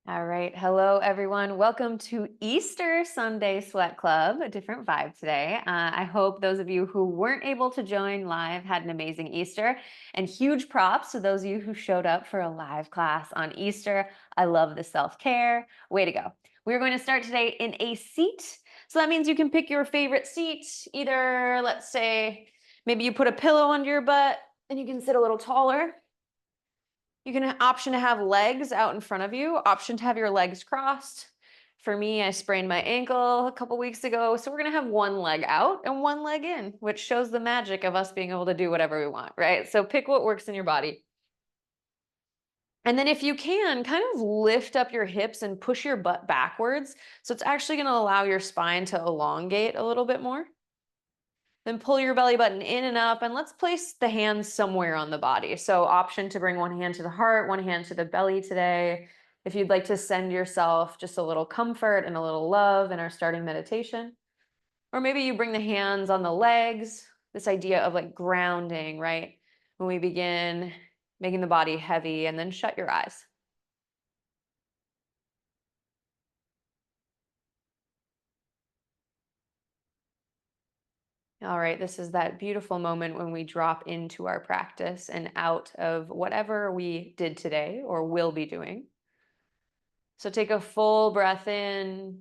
All right. Hello, everyone. Welcome to Easter Sunday Sweat Club, a different vibe today. I hope those of you who weren't able to join live had an amazing Easter. And huge props to those of you who showed up for a live class on Easter. I love the self care. Way to go. We're going to start today in a seat. So that means you can pick your favorite seat. Either, let's say, maybe you put a pillow under your butt and you can sit a little taller. You can option to have legs out in front of you, option to have your legs crossed. For me, I sprained my ankle a couple weeks ago, so we're gonna have one leg out and one leg in, which shows the magic of us being able to do whatever we want, right? So pick what works in your body. And then if you can, kind of lift up your hips and push your butt backwards. So it's actually gonna allow your spine to elongate a little bit more. Then pull your belly button in and up, and let's place the hands somewhere on the body. So option to bring one hand to the heart, one hand to the belly today. If you'd like to send yourself just a little comfort and a little love in our starting meditation. Or maybe you bring the hands on the legs, this idea of like grounding, right? When we begin making the body heavy, and then shut your eyes. All right, this is that beautiful moment when we drop into our practice and out of whatever we did today or will be doing. So take a full breath in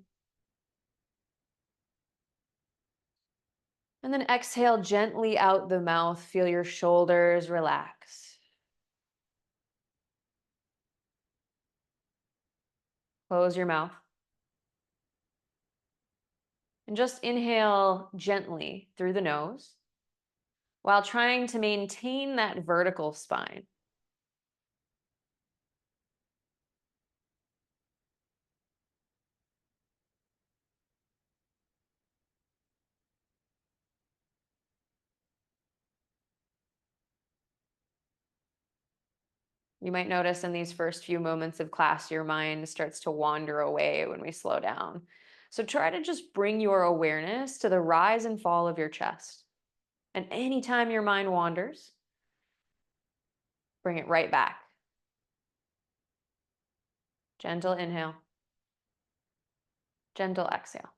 and then exhale gently out the mouth. Feel your shoulders relax. Close your mouth and just inhale gently through the nose while trying to maintain that vertical spine. You might notice in these first few moments of class, your mind starts to wander away when we slow down. So try to just bring your awareness to the rise and fall of your chest. And anytime your mind wanders, bring it right back. Gentle inhale, gentle exhale.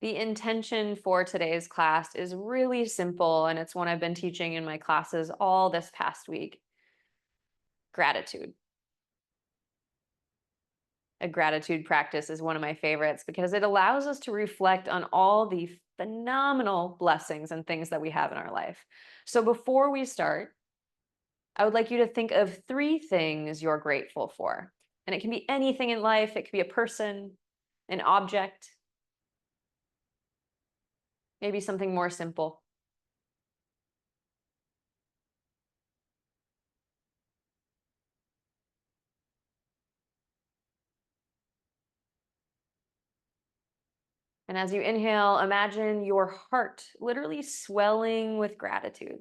The intention for today's class is really simple, and it's one I've been teaching in my classes all this past week. Gratitude. A gratitude practice is one of my favorites because it allows us to reflect on all the phenomenal blessings and things that we have in our life. So before we start, I would like you to think of three things you're grateful for. And it can be anything in life, it could be a person, an object, maybe something more simple. And as you inhale, imagine your heart literally swelling with gratitude.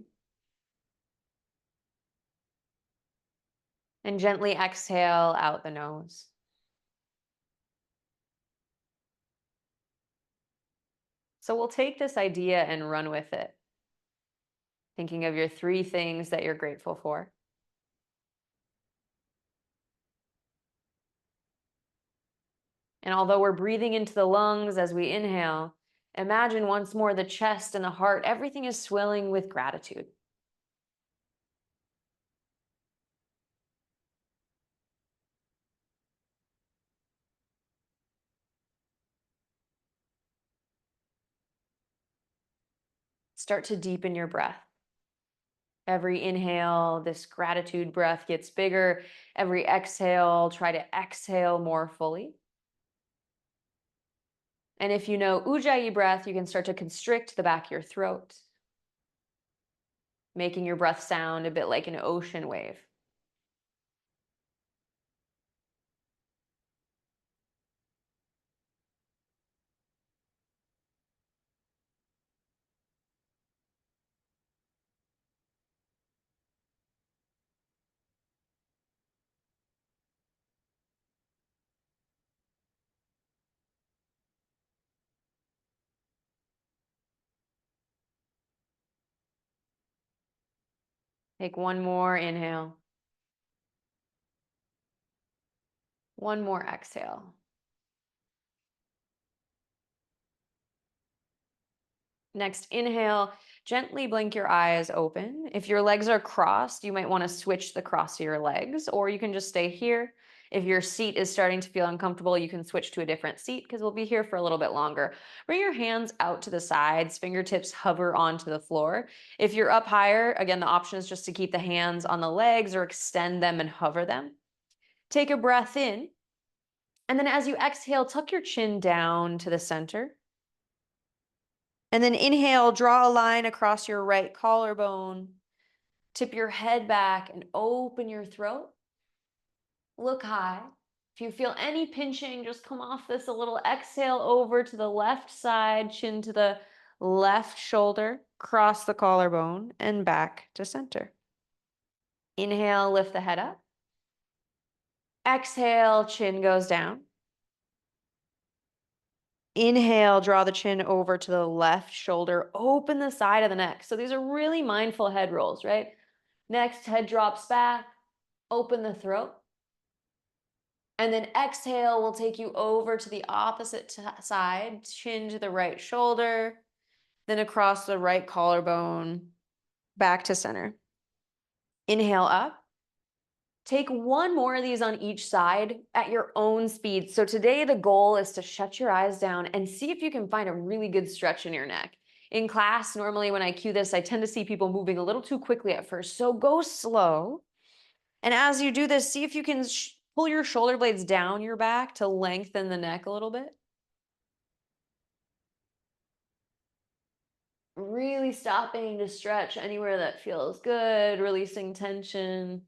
And gently exhale out the nose. So we'll take this idea and run with it, thinking of your three things that you're grateful for. And although we're breathing into the lungs as we inhale, imagine once more the chest and the heart, everything is swelling with gratitude. Start to deepen your breath. Every inhale, this gratitude breath gets bigger. Every exhale, try to exhale more fully. And if you know Ujjayi breath, you can start to constrict the back of your throat, making your breath sound a bit like an ocean wave. Take one more inhale. One more exhale. Next, inhale, gently blink your eyes open. If your legs are crossed, you might want to switch the cross of your legs, or you can just stay here. If your seat is starting to feel uncomfortable, you can switch to a different seat because we'll be here for a little bit longer. Bring your hands out to the sides, fingertips hover onto the floor. If you're up higher, again, the option is just to keep the hands on the legs or extend them and hover them. Take a breath in, and then as you exhale, tuck your chin down to the center. And then inhale, draw a line across your right collarbone. Tip your head back and open your throat. Look high. If you feel any pinching, just come off this a little. Exhale over to the left side, chin to the left shoulder, cross the collarbone, and back to center. Inhale, lift the head up. Exhale, chin goes down. Inhale, draw the chin over to the left shoulder, open the side of the neck. So these are really mindful head rolls, right? Next, head drops back, open the throat. And then exhale will take you over to the opposite side, chin to the right shoulder, then across the right collarbone, back to center. Inhale up. Take one more of these on each side at your own speed. So today the goal is to shut your eyes down and see if you can find a really good stretch in your neck. In class, normally when I cue this, I tend to see people moving a little too quickly at first. So go slow. And as you do this, see if you can pull your shoulder blades down your back to lengthen the neck a little bit. Really stopping to stretch anywhere that feels good, releasing tension.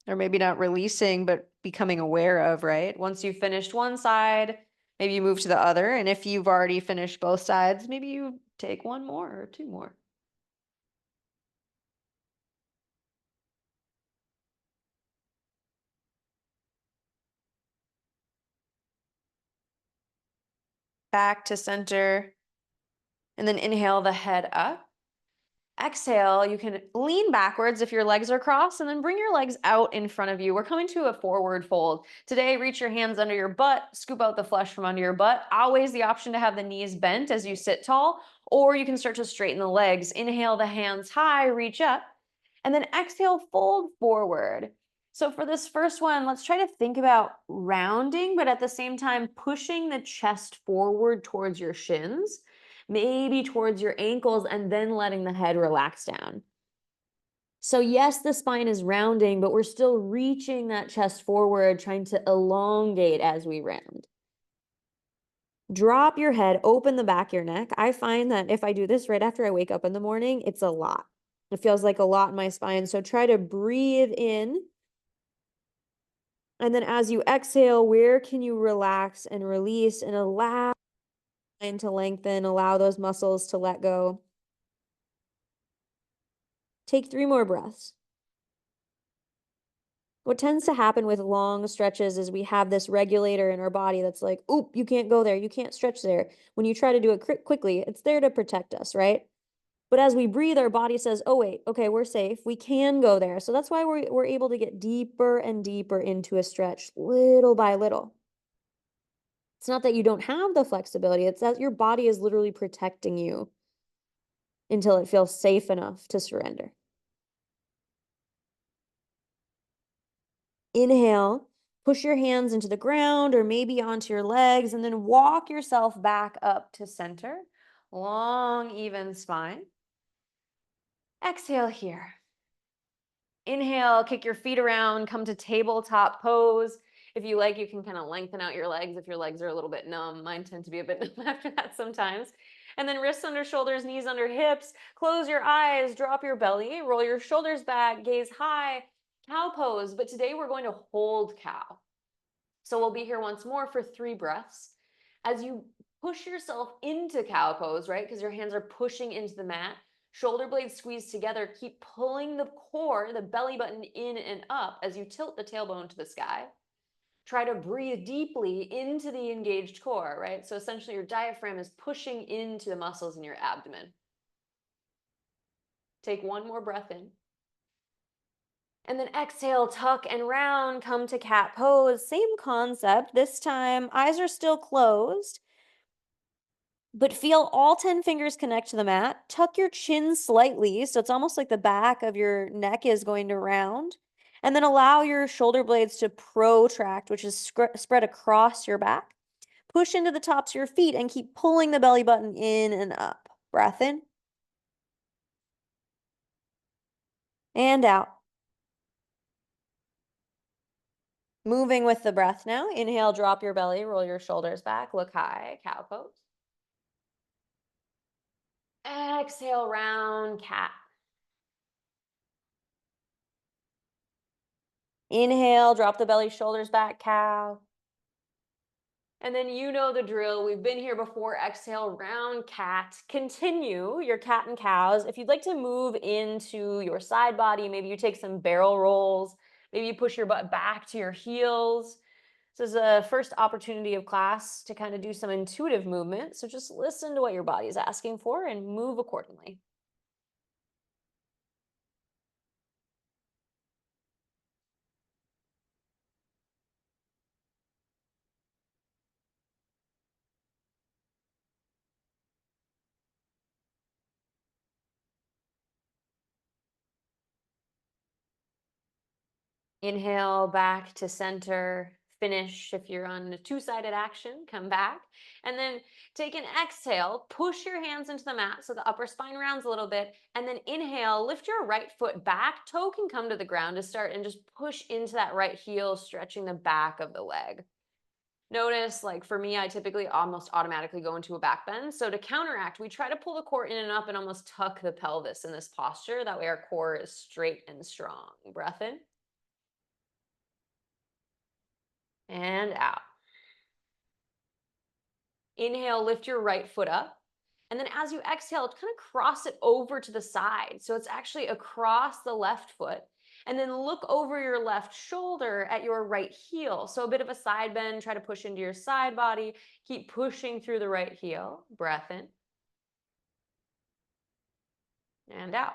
Or maybe not releasing, but becoming aware of, right? Once you've finished one side, maybe you move to the other. And if you've already finished both sides, maybe you take one more or two more. Back to center. And then inhale the head up. Exhale, you can lean backwards if your legs are crossed, and then bring your legs out in front of you. We're coming to a forward fold. Today, reach your hands under your butt, scoop out the flesh from under your butt. Always the option to have the knees bent as you sit tall, or you can start to straighten the legs. Inhale the hands high, reach up, and then exhale, fold forward. So for this first one, let's try to think about rounding, but at the same time, pushing the chest forward towards your shins, maybe towards your ankles, and then letting the head relax down. So yes, the spine is rounding, but we're still reaching that chest forward, trying to elongate as we round. Drop your head, open the back of your neck. I find that if I do this right after I wake up in the morning, it's a lot. It feels like a lot in my spine. So try to breathe in. And then as you exhale, where can you relax and release and allow to lengthen, allow those muscles to let go. Take 3 more breaths. What tends to happen with long stretches is we have this regulator in our body that's like, oop, you can't go there, you can't stretch there. When you try to do it quickly, it's there to protect us, right? But as we breathe, our body says, oh, wait, okay, we're safe. We can go there. So that's why we're able to get deeper and deeper into a stretch, little by little. It's not that you don't have the flexibility, it's that your body is literally protecting you until it feels safe enough to surrender. Inhale, push your hands into the ground or maybe onto your legs, and then walk yourself back up to center. Long, even spine. Exhale here. Inhale, kick your feet around, come to tabletop pose. If you like, you can kind of lengthen out your legs if your legs are a little bit numb. Mine tend to be a bit numb after that sometimes. And then wrists under shoulders, knees under hips. Close your eyes, drop your belly, roll your shoulders back, gaze high, cow pose. But today we're going to hold cow. So we'll be here once more for 3 breaths. As you push yourself into cow pose, right? Because your hands are pushing into the mat. Shoulder blades squeeze together. Keep pulling the core, the belly button in and up as you tilt the tailbone to the sky. Try to breathe deeply into the engaged core, right? So essentially your diaphragm is pushing into the muscles in your abdomen. Take one more breath in. And then exhale, tuck and round, come to cat pose. Same concept. This time, eyes are still closed, but feel all 10 fingers connect to the mat. Tuck your chin slightly, so it's almost like the back of your neck is going to round. And then allow your shoulder blades to protract, which is spread across your back. Push into the tops of your feet and keep pulling the belly button in and up. Breath in and out. Moving with the breath now. Inhale, drop your belly, roll your shoulders back, look high, cow pose. Exhale, round cat. Inhale, drop the belly, shoulders back, cow. And then you know the drill. We've been here before. Exhale, round cat. Continue your cat and cows. If you'd like to move into your side body, maybe you take some barrel rolls. Maybe you push your butt back to your heels. This is a first opportunity of class to kind of do some intuitive movement. So just listen to what your body is asking for and move accordingly. Inhale back to center. Finish if you're on a two-sided action, come back. And then take an exhale, push your hands into the mat so the upper spine rounds a little bit. And then inhale, lift your right foot back. Toe can come to the ground to start and just push into that right heel, stretching the back of the leg. Notice, like for me, I typically almost automatically go into a back bend. So to counteract, we try to pull the core in and up and almost tuck the pelvis in this posture. That way our core is straight and strong. Breath in and out. Inhale, lift your right foot up. And then as you exhale, kind of cross it over to the side. So it's actually across the left foot. And then look over your left shoulder at your right heel. So a bit of a side bend, try to push into your side body. Keep pushing through the right heel. Breath in and out.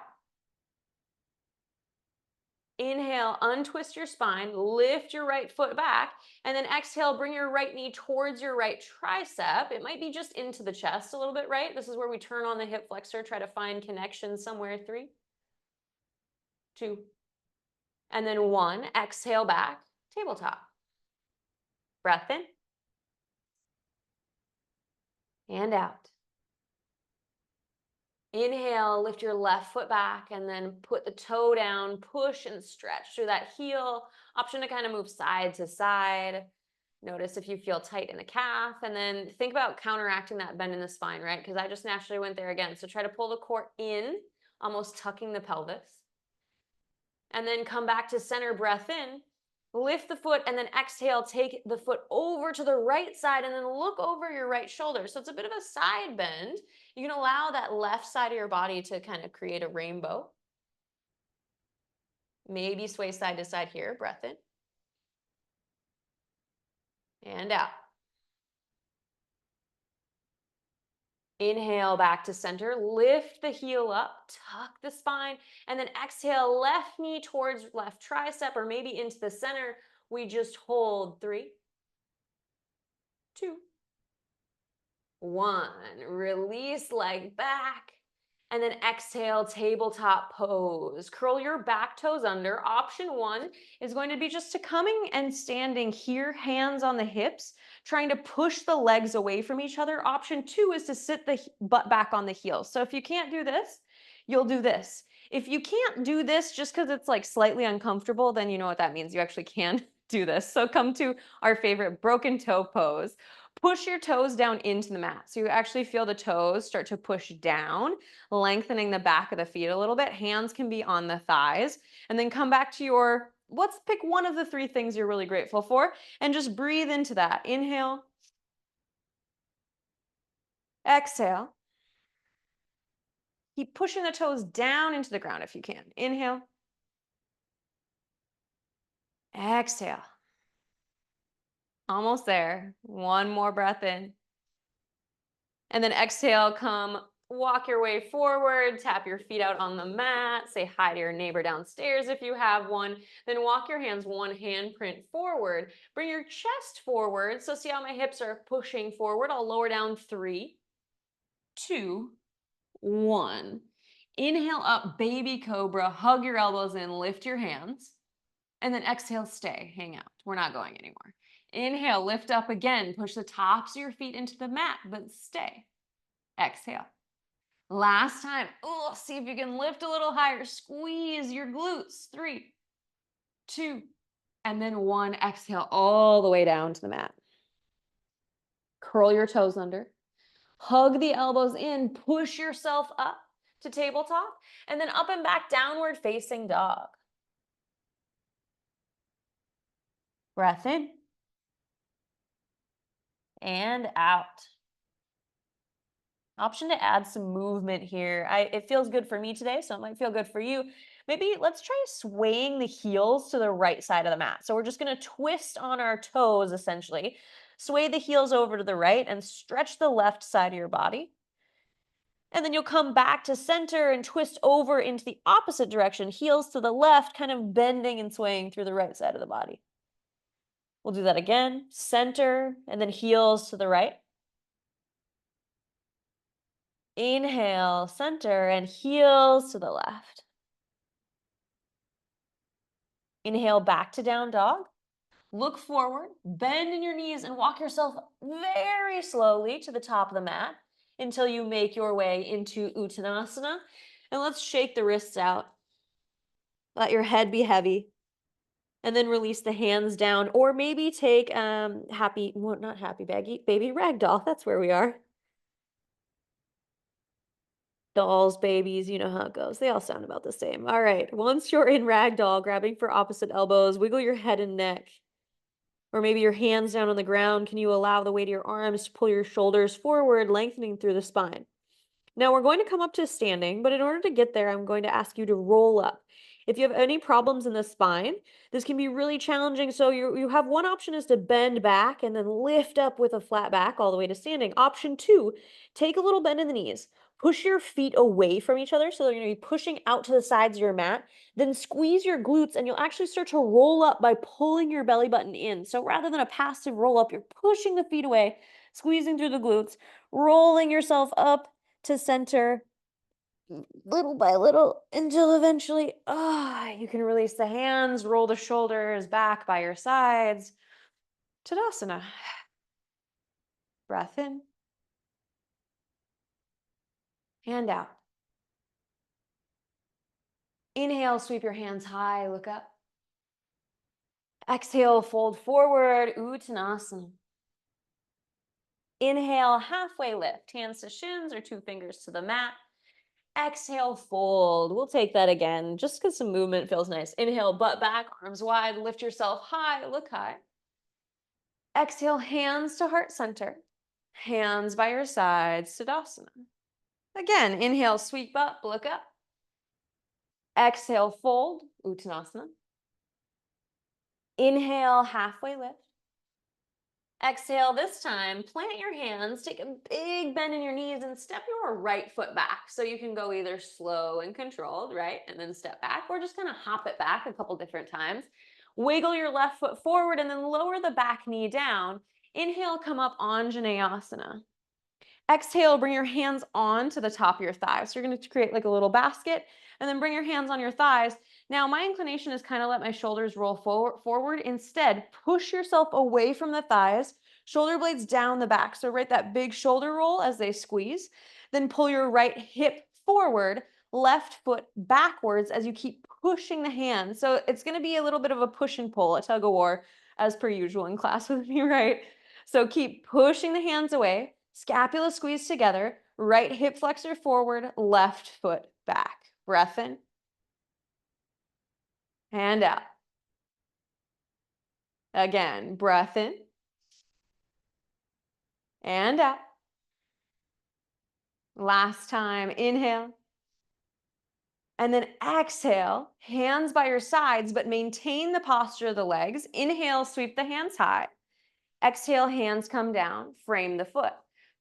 Inhale, untwist your spine, lift your right foot back, and then exhale, bring your right knee towards your right tricep. It might be just into the chest a little bit, right? This is where we turn on the hip flexor, try to find connection somewhere. 3, 2, and then 1. Exhale back, tabletop. Breath in and out. Inhale, lift your left foot back and then put the toe down, push and stretch through that heel. Option to kind of move side to side. Notice if you feel tight in the calf, and then think about counteracting that bend in the spine, right? Because I just naturally went there again. So try to pull the core in, almost tucking the pelvis. And then come back to center, breath in, lift the foot, and then exhale, take the foot over to the right side and then look over your right shoulder. So it's a bit of a side bend. You can allow that left side of your body to kind of create a rainbow. Maybe sway side to side here, breath in and out. Inhale back to center, lift the heel up, tuck the spine, and then exhale, left knee towards left tricep or maybe into the center. We just hold 3, 2, 1. Release leg back. And then exhale, tabletop pose. Curl your back toes under. Option 1 is going to be just to coming and standing here, hands on the hips, trying to push the legs away from each other. Option 2 is to sit the butt back on the heels. So if you can't do this, you'll do this. If you can't do this just because it's like slightly uncomfortable, then you know what that means. You actually can do this. So come to our favorite broken toe pose. Push your toes down into the mat. So you actually feel the toes start to push down, lengthening the back of the feet a little bit. Hands can be on the thighs. And then come back to your, let's pick one of the 3 things you're really grateful for and just breathe into that. Inhale, exhale. Keep pushing the toes down into the ground if you can. Inhale, exhale. Almost there. One more breath in. And then exhale, come walk your way forward, tap your feet out on the mat, say hi to your neighbor downstairs if you have one, then walk your hands one handprint forward. Bring your chest forward. So see how my hips are pushing forward. I'll lower down 3, 2, 1. Inhale up, baby cobra, hug your elbows in, lift your hands. And then exhale, stay, hang out. We're not going anymore. Inhale, lift up again, push the tops of your feet into the mat, but stay. Exhale. Last time. Oh, see if you can lift a little higher. Squeeze your glutes. 3, 2, and then 1. Exhale all the way down to the mat. Curl your toes under. Hug the elbows in. Push yourself up to tabletop. And then up and back, downward facing dog. Breath in. And out. Option to add some movement here. It feels good for me today, so it might feel good for you. Maybe let's try swaying the heels to the right side of the mat. So we're just going to twist on our toes, essentially. Sway the heels over to the right and stretch the left side of your body. And then you'll come back to center and twist over into the opposite direction, heels to the left, kind of bending and swaying through the right side of the body. We'll do that again. Center and then heels to the right. Inhale, center, and heels to the left. Inhale, back to down dog. Look forward, bend in your knees, and walk yourself very slowly to the top of the mat until you make your way into Uttanasana. And let's shake the wrists out. Let your head be heavy. And then release the hands down. Or maybe take not happy baby ragdoll. That's where we are. Dolls, babies, you know how it goes. They all sound about the same. All right. Once you're in ragdoll, grabbing for opposite elbows, wiggle your head and neck. Or maybe your hands down on the ground. Can you allow the weight of your arms to pull your shoulders forward, lengthening through the spine? Now we're going to come up to standing, but in order to get there, I'm going to ask you to roll up. If you have any problems in the spine, this can be really challenging. So you have one option is to bend back and then lift up with a flat back all the way to standing. Option 2, take a little bend in the knees. Push your feet away from each other. So they're going to be pushing out to the sides of your mat. Then squeeze your glutes and you'll actually start to roll up by pulling your belly button in. So rather than a passive roll up, you're pushing the feet away, squeezing through the glutes, rolling yourself up to center little by little until eventually you can release the hands, roll the shoulders back by your sides. Tadasana. Breath in and out. Inhale, sweep your hands high, look up. Exhale, fold forward, Uttanasana. Inhale, halfway lift, hands to shins or 2 fingers to the mat. Exhale, fold. We'll take that again, just because some movement feels nice. Inhale, butt back, arms wide, lift yourself high, look high. Exhale, hands to heart center. Hands by your sides, Tadasana. Again, inhale, sweep up, look up. Exhale, fold, Uttanasana. Inhale, halfway lift. Exhale, this time, plant your hands, take a big bend in your knees and step your right foot back. So you can go either slow and controlled, right? And then step back, or just kind of hop it back a couple different times. Wiggle your left foot forward and then lower the back knee down. Inhale, come up, Anjaneyasana. Exhale, bring your hands on to the top of your thighs. So you're going to create like a little basket and then bring your hands on your thighs. Now, my inclination is kind of let my shoulders roll forward. Instead, push yourself away from the thighs, shoulder blades down the back. So right that big shoulder roll as they squeeze. Then pull your right hip forward, left foot backwards as you keep pushing the hands. So it's going to be a little bit of a push and pull, a tug of war, as per usual in class with me, right? So keep pushing the hands away. Scapula squeeze together, right hip flexor forward, left foot back. Breath in and out. Again, breath in and out. Last time, inhale. And then exhale, hands by your sides, but maintain the posture of the legs. Inhale, sweep the hands high. Exhale, hands come down, frame the foot.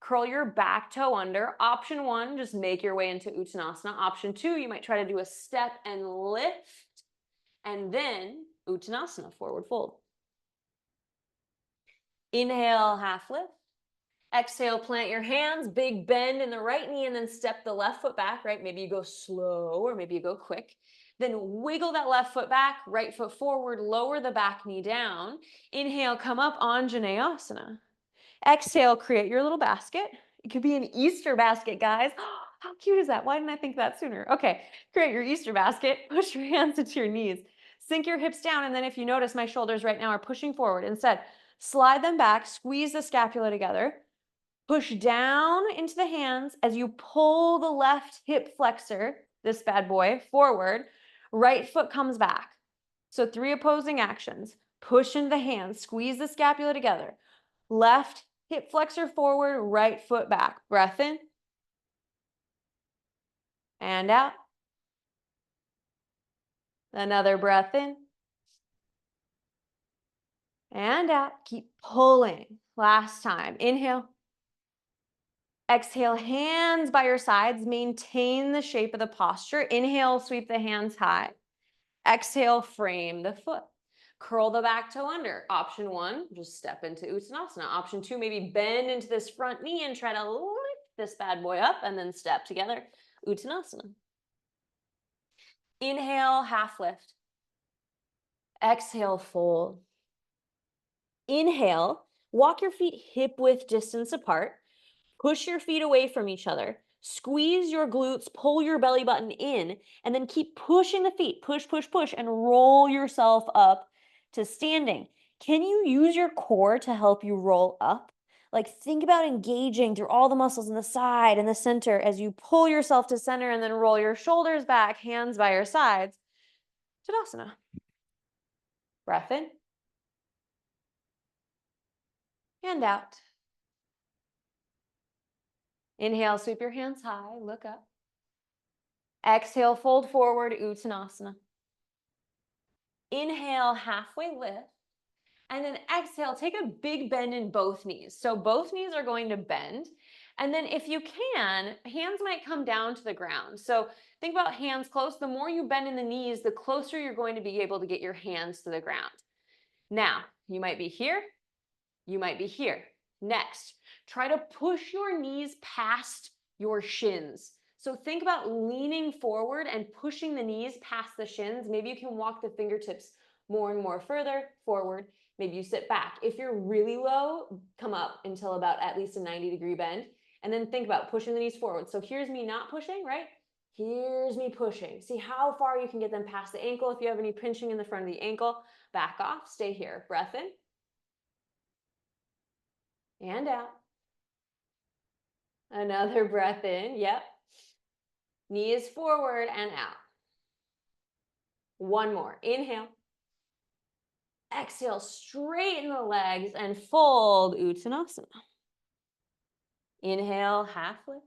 Curl your back toe under. Option one, just make your way into Uttanasana. Option two, you might try to do a step and lift, and then Uttanasana, forward fold. Inhale, half lift. Exhale, plant your hands, big bend in the right knee, and then step the left foot back, right? Maybe you go slow or maybe you go quick. Then wiggle that left foot back, right foot forward, lower the back knee down. Inhale, come up, Anjaneyasana. Exhale, create your little basket. It could be an Easter basket, guys. How cute is that? Why didn't I think that sooner? Okay, create your Easter basket. Push your hands into your knees. Sink your hips down, and then if you notice, my shoulders right now are pushing forward. Instead, slide them back, squeeze the scapula together. Push down into the hands as you pull the left hip flexor, this bad boy, forward. Right foot comes back. So 3 opposing actions. Push into the hands, squeeze the scapula together. Left hip flexor forward, right foot back. Breath in and out. Another breath in and out. Keep pulling. Last time. Inhale. Exhale, hands by your sides. Maintain the shape of the posture. Inhale, sweep the hands high. Exhale, frame the foot. Curl the back toe under. Option one, just step into Uttanasana. Option two, maybe bend into this front knee and try to lift this bad boy up and then step together. Uttanasana. Inhale, half lift. Exhale, fold. Inhale, walk your feet hip width distance apart. Push your feet away from each other. Squeeze your glutes, pull your belly button in, and then keep pushing the feet. Push, push, push, and roll yourself up to standing. Can you use your core to help you roll up? Like think about engaging through all the muscles in the side and the center as you pull yourself to center and then roll your shoulders back, hands by your sides. Tadasana. Breath in and out. Inhale, sweep your hands high, look up. Exhale, fold forward, Uttanasana. Inhale, halfway lift. And then exhale, take a big bend in both knees. So both knees are going to bend. And then if you can, hands might come down to the ground. So think about hands close. The more you bend in the knees, the closer you're going to be able to get your hands to the ground. Now, you might be here. You might be here. Next, try to push your knees past your shins. So think about leaning forward and pushing the knees past the shins. Maybe you can walk the fingertips more and more further forward. Maybe you sit back. If you're really low, come up until about at least a 90-degree bend. And then think about pushing the knees forward. So here's me not pushing, right? Here's me pushing. See how far you can get them past the ankle. If you have any pinching in the front of the ankle, back off, stay here. Breath in. And out. Another breath in. Yep. Knees forward and out. One more. Inhale. Exhale, straighten the legs and fold Uttanasana. Inhale, half lift.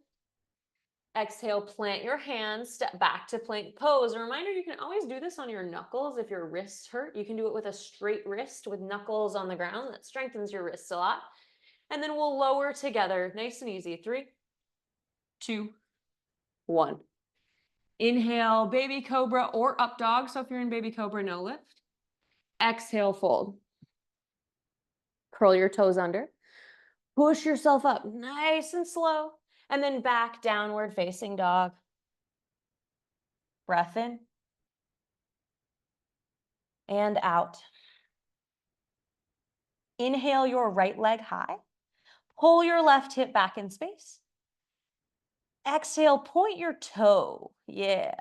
Exhale, plant your hands, step back to plank pose. A reminder, you can always do this on your knuckles if your wrists hurt. You can do it with a straight wrist with knuckles on the ground. That strengthens your wrists a lot. And then we'll lower together, nice and easy. 3, 2, 1. Inhale, baby cobra or up dog. So if you're in baby cobra, no lift. Exhale, fold. Curl your toes under. Push yourself up nice and slow. And then back, downward facing dog. Breath in. And out. Inhale your right leg high. Pull your left hip back in space. Exhale, point your toe. Yeah.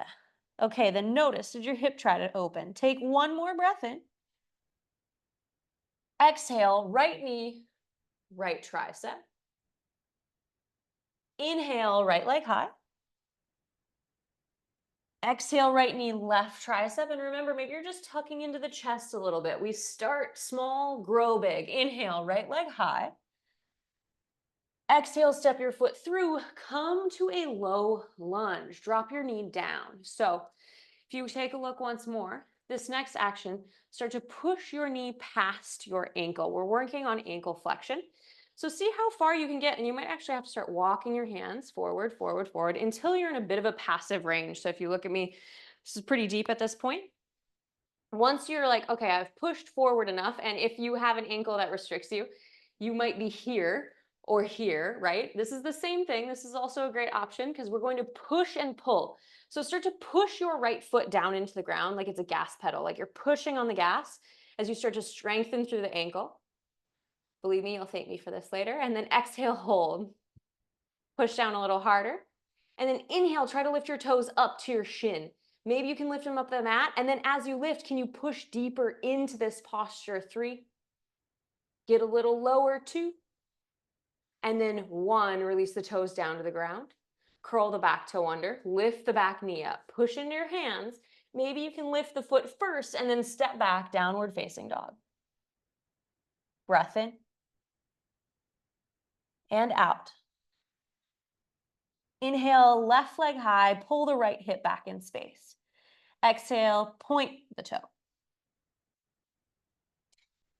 Okay, then notice, did your hip try to open? Take one more breath in. Exhale, right knee, right tricep. Inhale, right leg high. Exhale, right knee, left tricep. And remember, maybe you're just tucking into the chest a little bit. We start small, grow big. Inhale, right leg high. Exhale, step your foot through. Come to a low lunge. Drop your knee down. So if you take a look once more, this next action, start to push your knee past your ankle. We're working on ankle flexion. So see how far you can get, and you might actually have to start walking your hands forward, forward, forward until you're in a bit of a passive range. So if you look at me, this is pretty deep at this point. Once you're like, okay, I've pushed forward enough, and if you have an ankle that restricts you, you might be here or here, right? This is the same thing. This is also a great option because we're going to push and pull. So start to push your right foot down into the ground like it's a gas pedal, like you're pushing on the gas as you start to strengthen through the ankle. Believe me, you'll thank me for this later. And then exhale, hold. Push down a little harder. And then inhale, try to lift your toes up to your shin. Maybe you can lift them up the mat. And then as you lift, can you push deeper into this posture? 3. Get a little lower, 2. And then 1, release the toes down to the ground. Curl the back toe under. Lift the back knee up. Push into your hands. Maybe you can lift the foot first and then step back, downward facing dog. Breath in and out. Inhale, left leg high, pull the right hip back in space. Exhale, point the toe.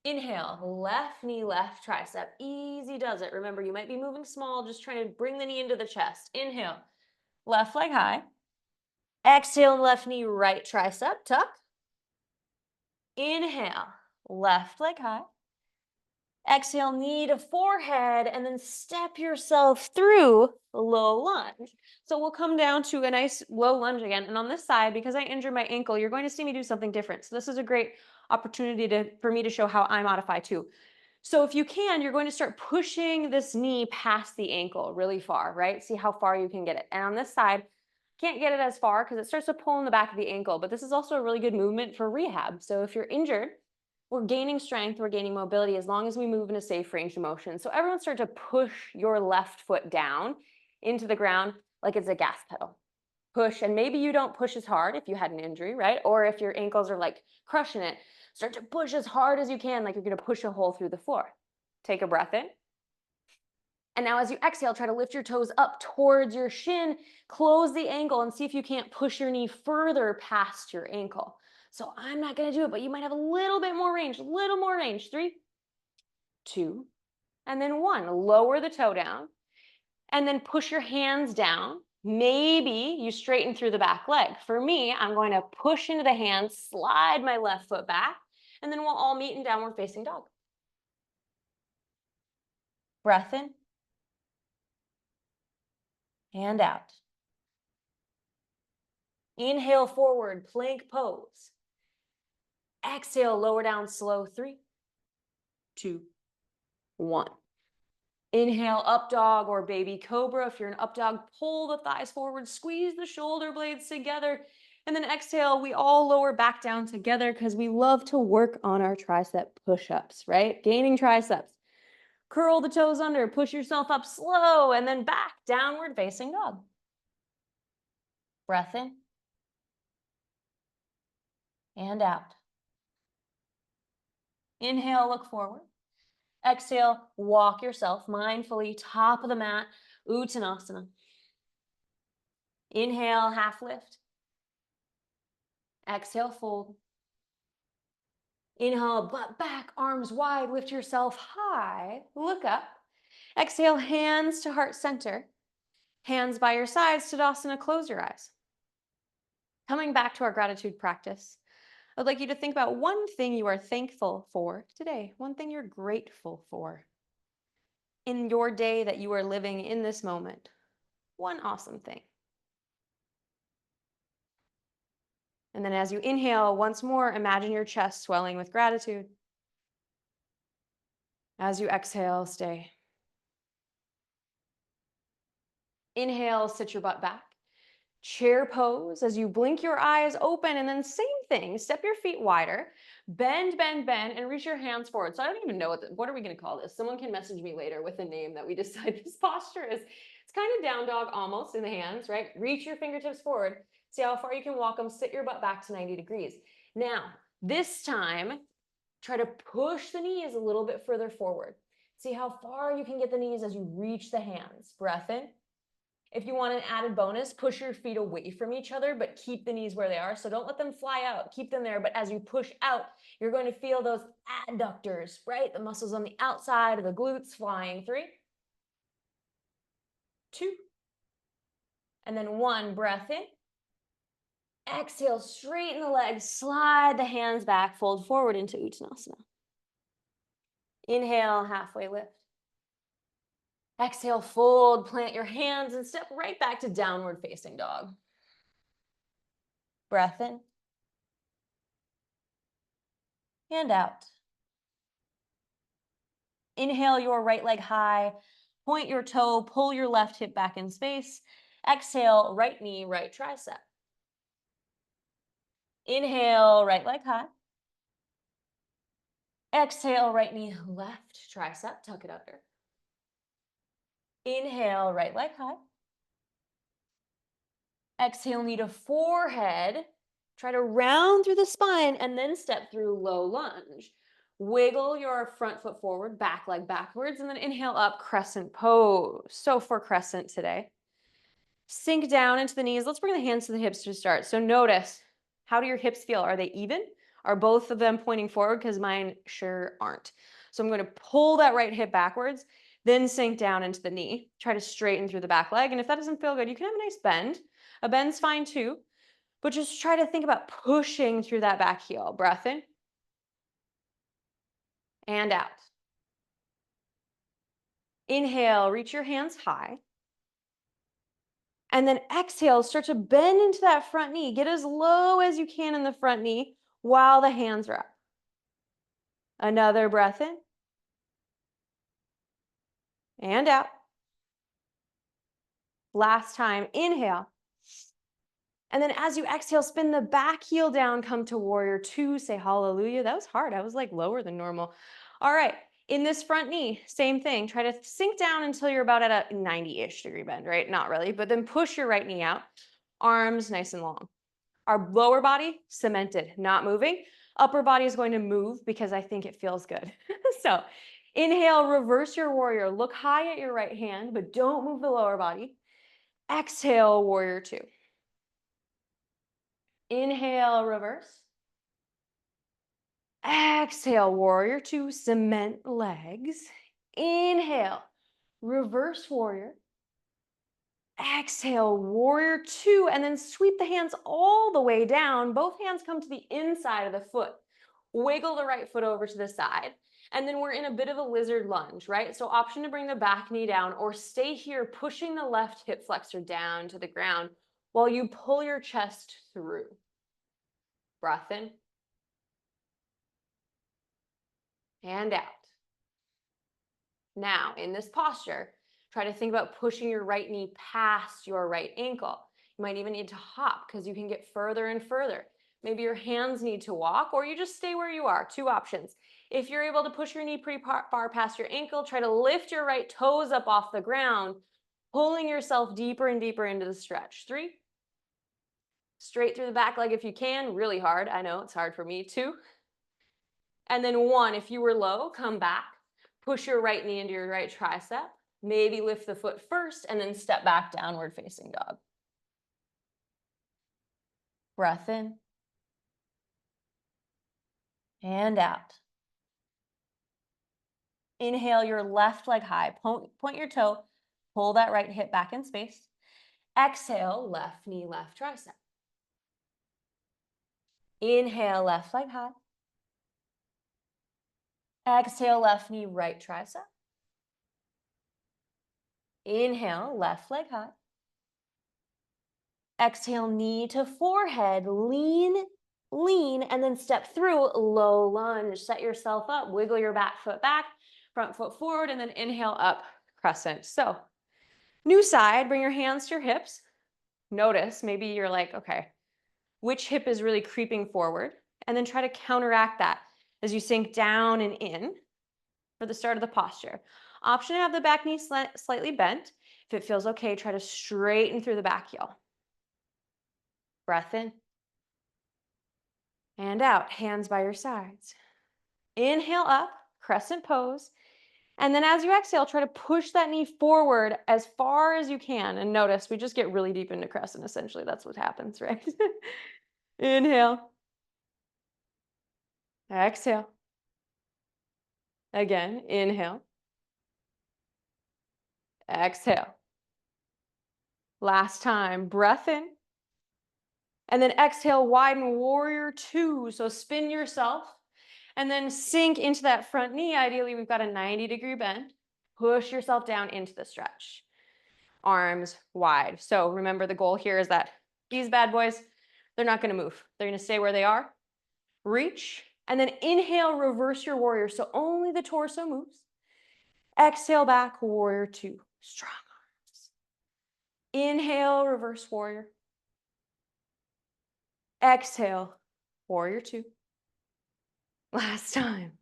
Inhale, left knee, left tricep. Easy does it. Remember, you might be moving small, just trying to bring the knee into the chest. Inhale, left leg high. Exhale, left knee, right tricep, tuck. Inhale, left leg high. Exhale, knee to forehead, and then step yourself through a low lunge. So we'll come down to a nice low lunge again. And on this side, because I injured my ankle, you're going to see me do something different. So this is a great opportunity for me to show how I modify too. So if you can, you're going to start pushing this knee past the ankle really far, right? See how far you can get it. And on this side, can't get it as far because it starts to pull in the back of the ankle, but this is also a really good movement for rehab. So if you're injured, we're gaining strength, we're gaining mobility as long as we move in a safe range of motion. So everyone start to push your left foot down into the ground like it's a gas pedal. Push, and maybe you don't push as hard if you had an injury, right? Or if your ankles are like crushing it, start to push as hard as you can, like you're gonna push a hole through the floor. Take a breath in. And now as you exhale, try to lift your toes up towards your shin, close the ankle, and see if you can't push your knee further past your ankle. So I'm not gonna do it, but you might have a little bit more range, a little more range. 3, 2, and then 1. Lower the toe down, and then push your hands down. Maybe you straighten through the back leg. For me, I'm going to push into the hands, slide my left foot back, and then we'll all meet in downward facing dog. Breath in and out. Inhale forward, plank pose. Exhale, lower down slow. 3, 2, 1. Inhale, up dog or baby cobra. If you're an up dog, pull the thighs forward, squeeze the shoulder blades together. And then exhale, we all lower back down together because we love to work on our tricep push-ups, right? Gaining triceps. Curl the toes under, push yourself up slow, and then back, downward facing dog. Breath in and out. Inhale, look forward. Exhale, walk yourself mindfully, top of the mat, Uttanasana. Inhale, half lift. Exhale, fold. Inhale, butt back, arms wide, lift yourself high, look up. Exhale, hands to heart center. Hands by your sides, Tadasana, close your eyes. Coming back to our gratitude practice, I'd like you to think about one thing you are thankful for today, one thing you're grateful for in your day that you are living in this moment. One awesome thing. And then as you inhale, once more, imagine your chest swelling with gratitude. As you exhale, stay. Inhale, sit your butt back. Chair pose as you blink your eyes open, and then same thing, step your feet wider, bend, bend, bend, and reach your hands forward. So I don't even know what are we gonna call this? Someone can message me later with a name that we decide this posture is. It's kind of down dog almost in the hands, right? Reach your fingertips forward. See how far you can walk them, sit your butt back to 90 degrees. Now, this time, try to push the knees a little bit further forward. See how far you can get the knees as you reach the hands. Breath in If you want an added bonus, push your feet away from each other, but keep the knees where they are. So don't let them fly out, keep them there. But as you push out, you're going to feel those adductors, right? The muscles on the outside of the glutes flying. 3, 2, and then 1. Breath in. Exhale, straighten the legs, slide the hands back, fold forward into Uttanasana. Inhale, halfway lift. Exhale, fold, plant your hands, and step right back to downward facing dog. Breath in and out. Inhale your right leg high, point your toe, pull your left hip back in space. Exhale, right knee, right tricep. Inhale, right leg high. Exhale, right knee, left tricep, tuck it under. Inhale, right leg high. Exhale, knee to forehead. Try to round through the spine and then step through low lunge. Wiggle your front foot forward, back leg backwards, and then inhale up, crescent pose. So for crescent today, sink down into the knees. Let's bring the hands to the hips to start. So notice, how do your hips feel? Are they even? Are both of them pointing forward? Because mine sure aren't. So I'm going to pull that right hip backwards, then sink down into the knee. Try to straighten through the back leg. And if that doesn't feel good, you can have a nice bend. A bend's fine too. But just try to think about pushing through that back heel. Breath in and out. Inhale, reach your hands high. And then exhale, start to bend into that front knee. Get as low as you can in the front knee while the hands are up. Another breath in and out. Last time, inhale. And then as you exhale, spin the back heel down, come to warrior 2, say hallelujah. That was hard. I was like lower than normal. All right, in this front knee, same thing. Try to sink down until you're about at a 90-ish degree bend, right? Not really, but then push your right knee out. Arms nice and long. Our lower body, cemented, not moving. Upper body is going to move because I think it feels good. So inhale, reverse your warrior. Look high at your right hand, but don't move the lower body. Exhale, warrior 2. Inhale, reverse. Exhale, warrior 2, cement legs. Inhale, reverse warrior. Exhale, warrior 2, and then sweep the hands all the way down. Both hands come to the inside of the foot. Wiggle the right foot over to the side. And then we're in a bit of a lizard lunge, right? So option to bring the back knee down or stay here, pushing the left hip flexor down to the ground while you pull your chest through. Breath in and out. Now, in this posture, try to think about pushing your right knee past your right ankle. You might even need to hop because you can get further and further. Maybe your hands need to walk or you just stay where you are. 2 options. If you're able to push your knee pretty far past your ankle, try to lift your right toes up off the ground, pulling yourself deeper and deeper into the stretch. 3. Straight through the back leg if you can. Really hard. I know it's hard for me too. And then 1, if you were low, come back. Push your right knee into your right tricep. Maybe lift the foot first and then step back, downward facing dog. Breath in and out. Inhale your left leg high. Point your toe. Pull that right hip back in space. Exhale, left knee, left tricep. Inhale, left leg high. Exhale, left knee, right tricep. Inhale, left leg high. Exhale, knee to forehead, lean, lean, and then step through low lunge. Set yourself up, wiggle your back foot back, front foot forward, and then inhale up, crescent. So new side, bring your hands to your hips. Notice, maybe you're like, okay, which hip is really creeping forward? And then try to counteract that as you sink down and in for the start of the posture. Option to have the back knee slightly bent. If it feels okay, try to straighten through the back heel. Breath in and out, hands by your sides. Inhale up, crescent pose. And then as you exhale, try to push that knee forward as far as you can. And notice we just get really deep into crescent, essentially. That's what happens, right? Inhale, exhale. Again, inhale, exhale. Last time, breath in. And then exhale, widen warrior two. So spin yourself and then sink into that front knee. Ideally, we've got a 90-degree bend. Push yourself down into the stretch. Arms wide. So remember, the goal here is that these bad boys, they're not going to move. They're going to stay where they are. Reach. And then inhale, reverse your warrior. So only the torso moves. Exhale back, warrior two. Strong arms. Inhale, reverse warrior. Exhale, warrior two. Last time.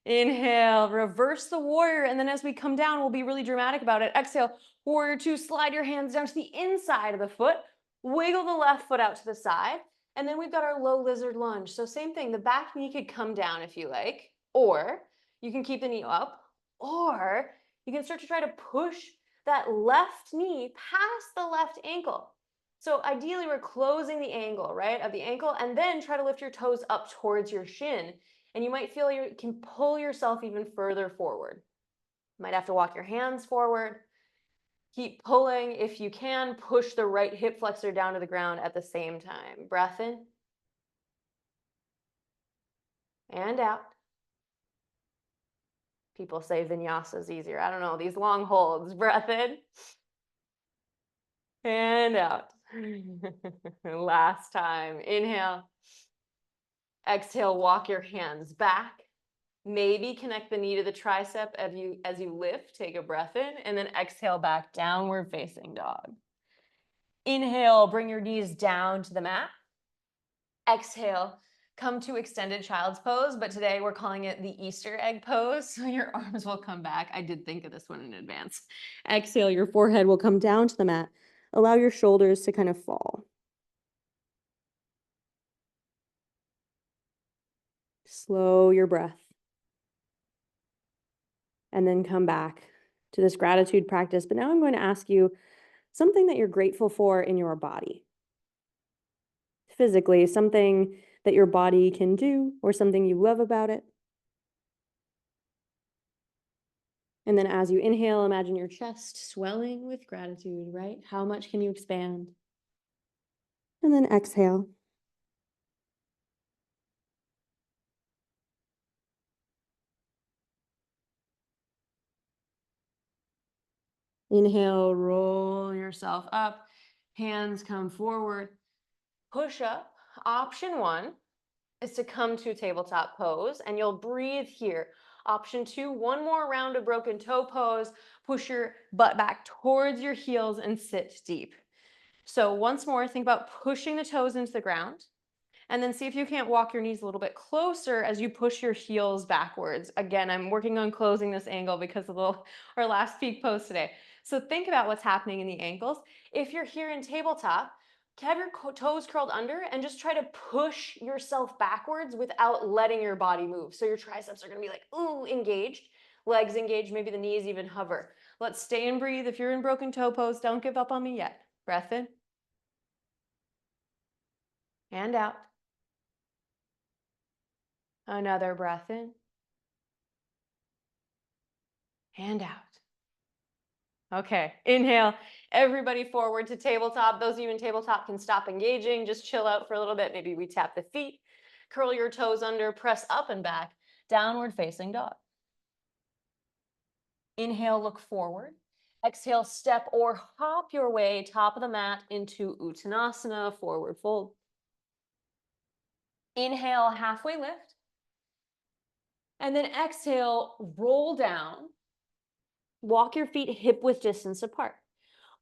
Inhale, reverse the warrior. And then as we come down, we'll be really dramatic about it. Exhale, warrior two, slide your hands down to the inside of the foot. Wiggle the left foot out to the side. And then we've got our low lizard lunge. So same thing, the back knee could come down if you like, or you can keep the knee up, or you can start to try to push that left knee past the left ankle. So ideally, we're closing the angle, right, of the ankle, and then try to lift your toes up towards your shin. And you might feel you can pull yourself even further forward. You might have to walk your hands forward. Keep pulling. If you can, push the right hip flexor down to the ground at the same time. Breath in and out. People say vinyasa is easier. I don't know, these long holds. Breath in and out. Last time. Inhale. Exhale, walk your hands back. Maybe connect the knee to the tricep as you lift. Take a breath in, and then exhale back, downward facing dog. Inhale, bring your knees down to the mat. Exhale, come to extended child's pose, but today we're calling it the Easter egg pose. So your arms will come back. I did think of this one in advance. Exhale, your forehead will come down to the mat. Allow your shoulders to kind of fall. Slow your breath. And then come back to this gratitude practice. But now I'm going to ask you something that you're grateful for in your body. Physically, something that your body can do or something you love about it. And then as you inhale, imagine your chest swelling with gratitude, right? How much can you expand? And then exhale. Inhale, roll yourself up. Hands come forward. Push up. Option one is to come to tabletop pose, and you'll breathe here. Option two, one more round of broken toe pose. Push your butt back towards your heels and sit deep. So once more, think about pushing the toes into the ground. And then see if you can't walk your knees a little bit closer as you push your heels backwards. Again, I'm working on closing this angle because of our last peak pose today. So think about what's happening in the ankles. If you're here in tabletop, have your toes curled under and just try to push yourself backwards without letting your body move. So your triceps are gonna be like, ooh, engaged. Legs engaged, maybe the knees even hover. Let's stay and breathe. If you're in broken toe pose, don't give up on me yet. Breath in and out. Another breath in and out. Okay, inhale, everybody forward to tabletop. Those of you in tabletop can stop engaging, just chill out for a little bit. Maybe we tap the feet, curl your toes under, press up and back, downward facing dog. Inhale, look forward. Exhale, step or hop your way top of the mat into Uttanasana, forward fold. Inhale, halfway lift. And then exhale, roll down. Walk your feet hip width distance apart.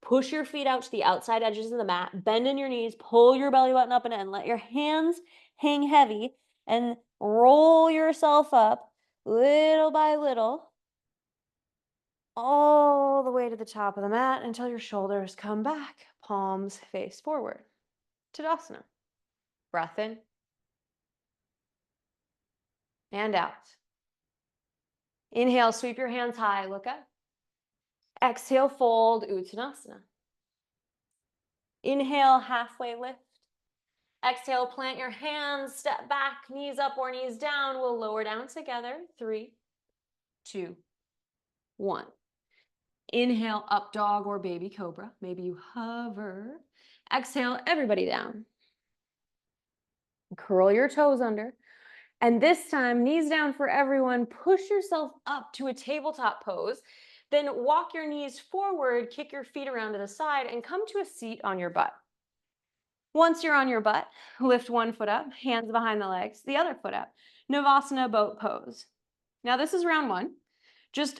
Push your feet out to the outside edges of the mat. Bend in your knees. Pull your belly button up and in. Let your hands hang heavy and roll yourself up little by little all the way to the top of the mat until your shoulders come back. Palms face forward. Tadasana. Breath in and out. Inhale, sweep your hands high, look up. Exhale, fold, Uttanasana. Inhale, halfway lift. Exhale, plant your hands, step back, knees up or knees down. We'll lower down together. 3, 2, 1. Inhale, up dog or baby cobra. Maybe you hover. Exhale, everybody down. Curl your toes under. And this time, knees down for everyone. Push yourself up to a tabletop pose. Then walk your knees forward, kick your feet around to the side, and come to a seat on your butt. Once you're on your butt, lift one foot up, hands behind the legs, the other foot up. Navasana boat pose. Now this is round one.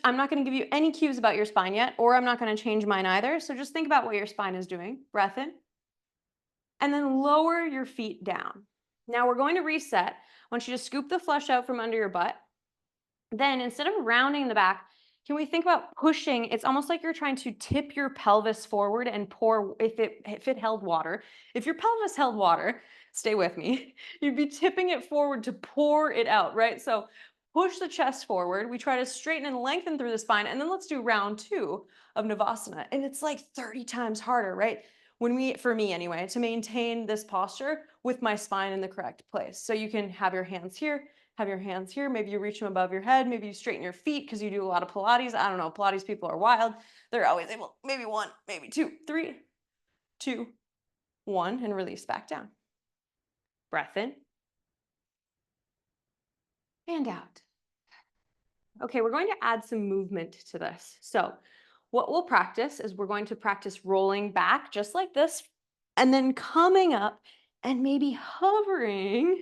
I'm not going to give you any cues about your spine yet, or I'm not going to change mine either. So just think about what your spine is doing. Breath in. And then lower your feet down. Now we're going to reset. I want you to scoop the flesh out from under your butt. Then instead of rounding the back, can we think about pushing? It's almost like you're trying to tip your pelvis forward and pour, if it held water. If your pelvis held water, stay with me, you'd be tipping it forward to pour it out, right? So push the chest forward. We try to straighten and lengthen through the spine. And then let's do round 2 of Navasana. And it's like 30 times harder, right? For me anyway, to maintain this posture with my spine in the correct place. So you can have your hands here, have your hands here. Maybe you reach them above your head. Maybe you straighten your feet because you do a lot of Pilates. I don't know. Pilates people are wild. They're always able, maybe 1, maybe 2, 3, 2, 1, and release back down. Breath in and out. Okay, we're going to add some movement to this. So what we'll practice is we're going to practice rolling back just like this, and then coming up and maybe hovering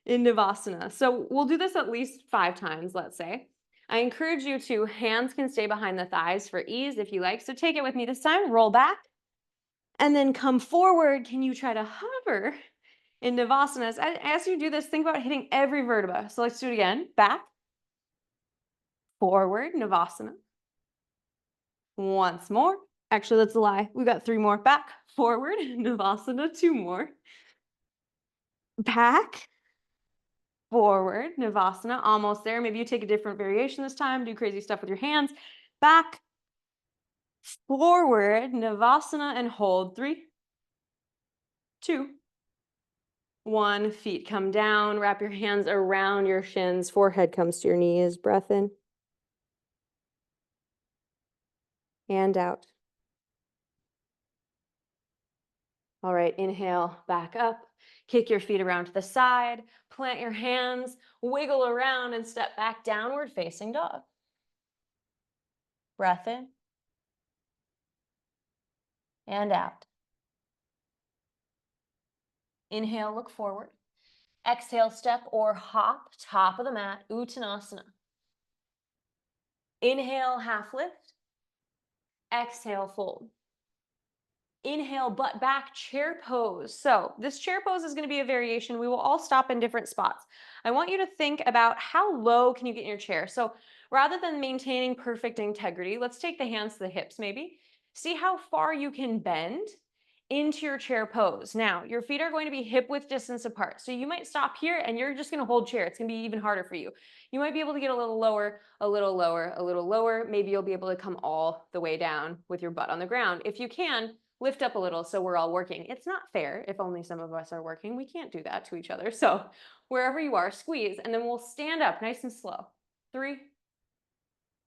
in Navasana. So we'll do this at least 5 times, let's say. I encourage you to, hands can stay behind the thighs for ease if you like. So take it with me this time, roll back, and then come forward. Can you try to hover in Navasana? As you do this, think about hitting every vertebra. So let's do it again. Back, forward, Navasana. Once more. Actually, that's a lie. We got 3 more. Back, forward, Navasana, 2 more. Back, forward, Navasana, almost there. Maybe you take a different variation this time, do crazy stuff with your hands. Back, forward, Navasana, and hold. 3, 2, 1. Feet come down, wrap your hands around your shins, forehead comes to your knees. Breath in and out. All right, inhale, back up. Kick your feet around to the side, plant your hands, wiggle around, and step back, downward facing dog. Breath in and out. Inhale, look forward. Exhale, step or hop, top of the mat, Uttanasana. Inhale, half lift. Exhale, fold. Inhale, butt back, chair pose. So this chair pose is going to be a variation. We will all stop in different spots. I want you to think about how low can you get in your chair. So rather than maintaining perfect integrity, let's take the hands to the hips maybe. See how far you can bend into your chair pose. Now, your feet are going to be hip width distance apart. So you might stop here and you're just going to hold chair. It's going to be even harder for you. You might be able to get a little lower, a little lower, a little lower. Maybe you'll be able to come all the way down with your butt on the ground. If you can, lift up a little so we're all working. It's not fair if only some of us are working. We can't do that to each other. So wherever you are, squeeze, and then we'll stand up nice and slow. 3,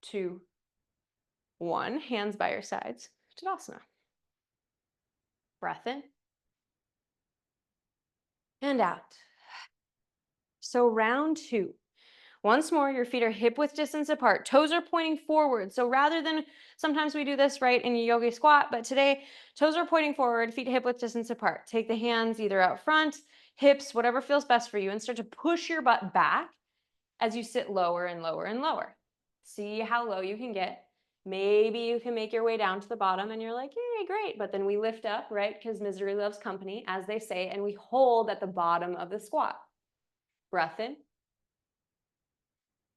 2, 1. Hands by your sides. Tadasana. Breath in and out. So round 2. Once more, your feet are hip width distance apart. Toes are pointing forward. So rather than, sometimes we do this right in a yogi squat, but today toes are pointing forward, feet hip width distance apart. Take the hands either out front, hips, whatever feels best for you, and start to push your butt back as you sit lower and lower and lower. See how low you can get. Maybe you can make your way down to the bottom and you're like, yay, great. But then we lift up, right? Because misery loves company, as they say, and we hold at the bottom of the squat. Breath in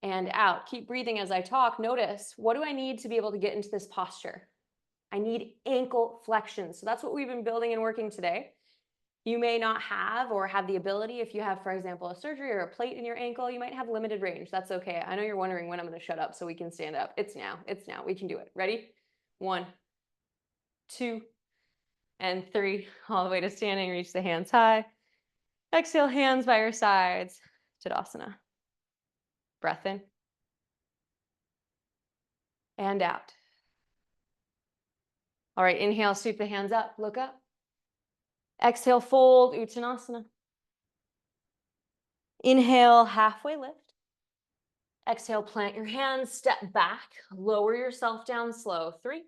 and out. Keep breathing as I talk. Notice, what do I need to be able to get into this posture? I need ankle flexion. So that's what we've been building and working today. You may not have or have the ability, if you have, for example, a surgery or a plate in your ankle, you might have limited range. That's okay. I know you're wondering when I'm going to shut up so we can stand up. It's now. It's now. We can do it. Ready? 1, 2, and 3. All the way to standing. Reach the hands high. Exhale, hands by your sides. Tadasana. Breath in and out. All right, inhale, sweep the hands up, look up. Exhale, fold, Uttanasana. Inhale, halfway lift. Exhale, plant your hands, step back, lower yourself down slow. 3,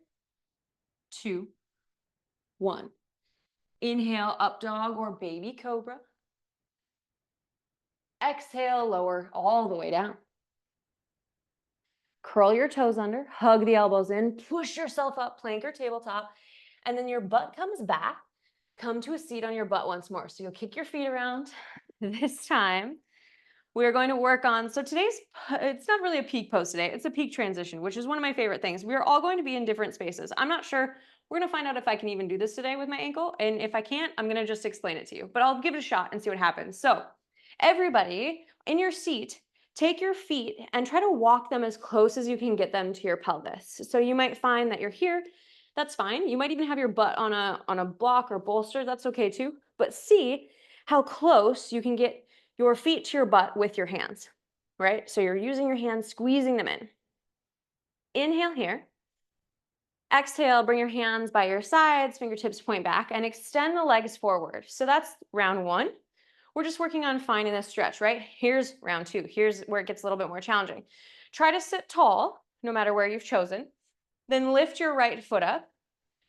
2, 1. Inhale, up dog or baby cobra. Exhale, lower all the way down. Curl your toes under, hug the elbows in, push yourself up, plank or tabletop, and then your butt comes back. Come to a seat on your butt once more. So you'll kick your feet around. This time, we're going to work on, so it's not really a peak pose today, it's a peak transition, which is one of my favorite things. We're all going to be in different spaces. I'm not sure, we're gonna find out if I can even do this today with my ankle, and if I can't, I'm gonna just explain it to you, but I'll give it a shot and see what happens. So everybody in your seat, take your feet and try to walk them as close as you can get them to your pelvis. So you might find that you're here, that's fine. You might even have your butt on a block or bolster, that's okay too, but see how close you can get your feet to your butt with your hands, right? So you're using your hands, squeezing them in. Inhale here. Exhale, bring your hands by your sides, fingertips point back, and extend the legs forward. So that's round 1. We're just working on finding this stretch, right? Here's round 2. Here's where it gets a little bit more challenging. Try to sit tall, no matter where you've chosen. Then lift your right foot up.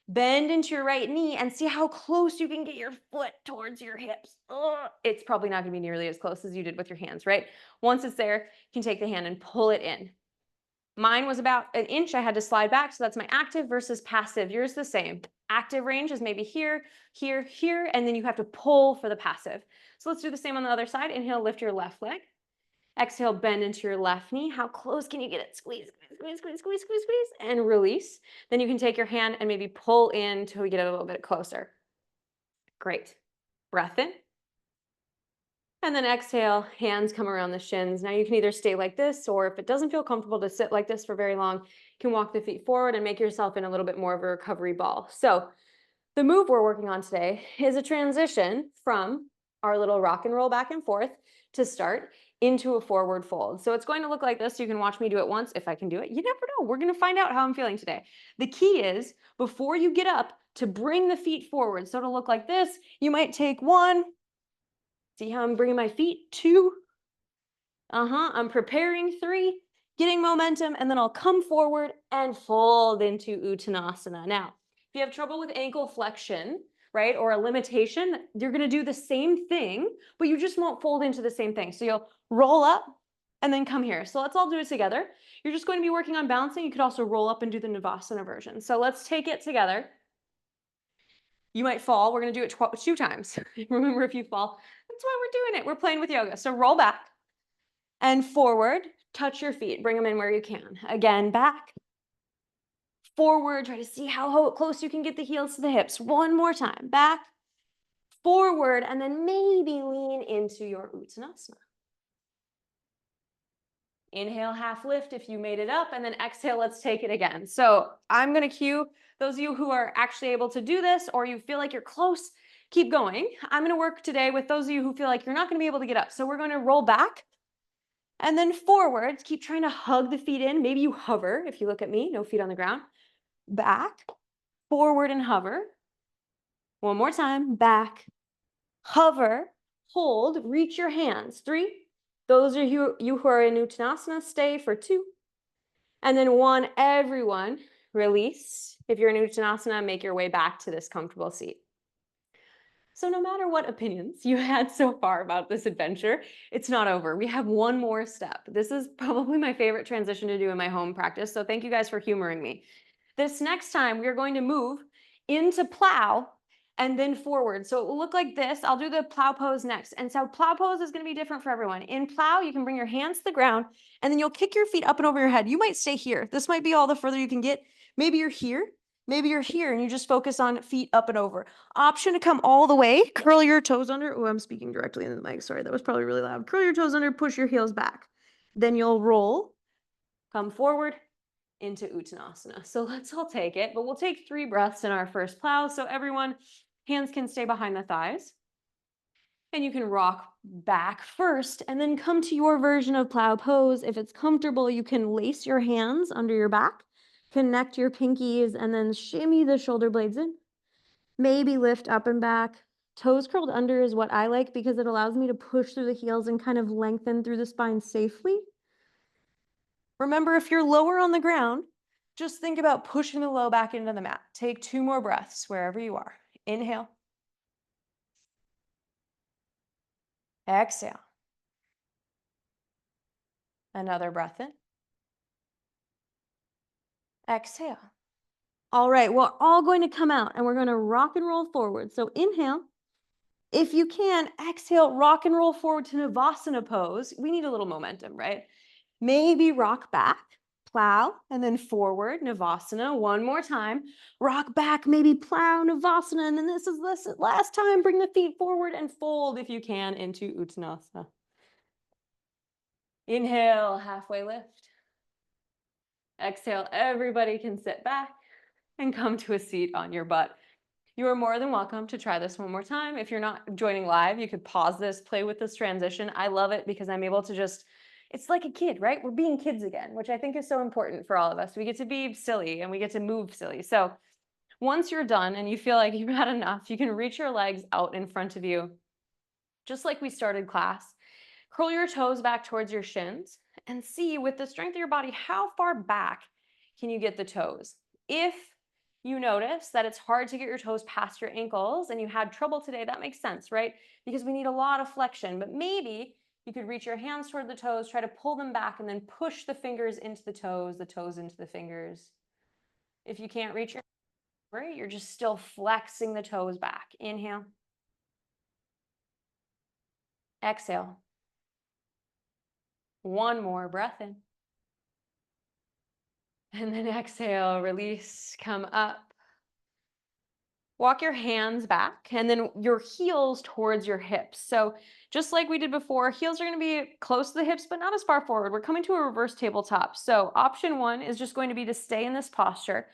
Bend into your right knee and see how close you can get your foot towards your hips. Ugh. It's probably not going to be nearly as close as you did with your hands, right? Once it's there, you can take the hand and pull it in. Mine was about an inch. I had to slide back, so that's my active versus passive. Yours the same. Active range is maybe here, here, here, and then you have to pull for the passive. So let's do the same on the other side. Inhale, lift your left leg. Exhale, bend into your left knee. How close can you get it? Squeeze, squeeze, squeeze, squeeze, squeeze, squeeze, and release. Then you can take your hand and maybe pull in until we get a little bit closer. Great. Breath in. And then exhale, hands come around the shins. Now you can either stay like this, or if it doesn't feel comfortable to sit like this for very long, you can walk the feet forward and make yourself in a little bit more of a recovery ball. So the move we're working on today is a transition from our little rock and roll back and forth to start into a forward fold. So it's going to look like this. You can watch me do it once if I can do it. You never know. We're going to find out how I'm feeling today. The key is before you get up to bring the feet forward. So it'll look like this. You might take 1. See how I'm bringing my feet? 2. I'm preparing. 3. Getting momentum. And then I'll come forward and fold into Uttanasana. Now, if you have trouble with ankle flexion, right, or a limitation, you're going to do the same thing, but you just won't fold into the same thing. So you'll roll up and then come here. So let's all do it together. You're just going to be working on balancing. You could also roll up and do the Navasana version. So let's take it together. You might fall. We're going to do it 2 times. Remember, if you fall, that's why we're doing it. We're playing with yoga. So roll back and forward. Touch your feet. Bring them in where you can. Again, back. Forward, try to see how close you can get the heels to the hips. One more time, back, forward, and then maybe lean into your Uttanasana. Inhale, half lift if you made it up, and then exhale, let's take it again. So I'm gonna cue those of you who are actually able to do this, or you feel like you're close, keep going. I'm gonna work today with those of you who feel like you're not gonna be able to get up. So we're gonna roll back, and then forward, keep trying to hug the feet in. Maybe you hover, if you look at me, no feet on the ground. Back, forward and hover. One more time, back, hover, hold, reach your hands. 3. Those are you who are in Uttanasana, stay for 2. And then 1, everyone, release. If you're in Uttanasana, make your way back to this comfortable seat. So no matter what opinions you had so far about this adventure, it's not over. We have one more step. This is probably my favorite transition to do in my home practice, so thank you guys for humoring me. This next time, we are going to move into plow and then forward. So it will look like this. I'll do the plow pose next. And so plow pose is going to be different for everyone. In plow, you can bring your hands to the ground and then you'll kick your feet up and over your head. You might stay here. This might be all the further you can get. Maybe you're here. Maybe you're here and you just focus on feet up and over. Option to come all the way, curl your toes under. Oh, I'm speaking directly into the mic. Sorry, that was probably really loud. Curl your toes under, push your heels back. Then you'll roll, come forward into Uttanasana. So let's all take it, but we'll take 3 breaths in our first plow. So everyone, hands can stay behind the thighs. And you can rock back first and then come to your version of plow pose. If it's comfortable, you can lace your hands under your back, connect your pinkies, and then shimmy the shoulder blades in. Maybe lift up and back. Toes curled under is what I like because it allows me to push through the heels and kind of lengthen through the spine safely. Remember, if you're lower on the ground, just think about pushing the low back into the mat. Take 2 more breaths wherever you are. Inhale. Exhale. Another breath in. Exhale. All right, we're all going to come out and we're going to rock and roll forward. So inhale. If you can, exhale, rock and roll forward to Navasana pose. We need a little momentum, right? Maybe rock back, plow, and then forward, Navasana. One more time. Rock back, maybe plow, Navasana. And then this is the last time. Bring the feet forward and fold if you can into Uttanasana. Inhale, halfway lift. Exhale, everybody can sit back and come to a seat on your butt. You are more than welcome to try this one more time. If you're not joining live, you could pause this, play with this transition. I love it because I'm able to just, it's like a kid, right? We're being kids again, which I think is so important for all of us. We get to be silly and we get to move silly. So once you're done and you feel like you've had enough, you can reach your legs out in front of you, just like we started class. Curl your toes back towards your shins and see with the strength of your body, how far back can you get the toes? If you notice that it's hard to get your toes past your ankles and you had trouble today, that makes sense, right? Because we need a lot of flexion, but maybe you could reach your hands toward the toes, try to pull them back and then push the fingers into the toes into the fingers. If you can't reach your, right, you're just still flexing the toes back. Inhale. Exhale. One more breath in. And then exhale, release, come up. Walk your hands back and then your heels towards your hips. So just like we did before, heels are going to be close to the hips, but not as far forward. We're coming to a reverse tabletop. So option 1 is just going to be to stay in this posture,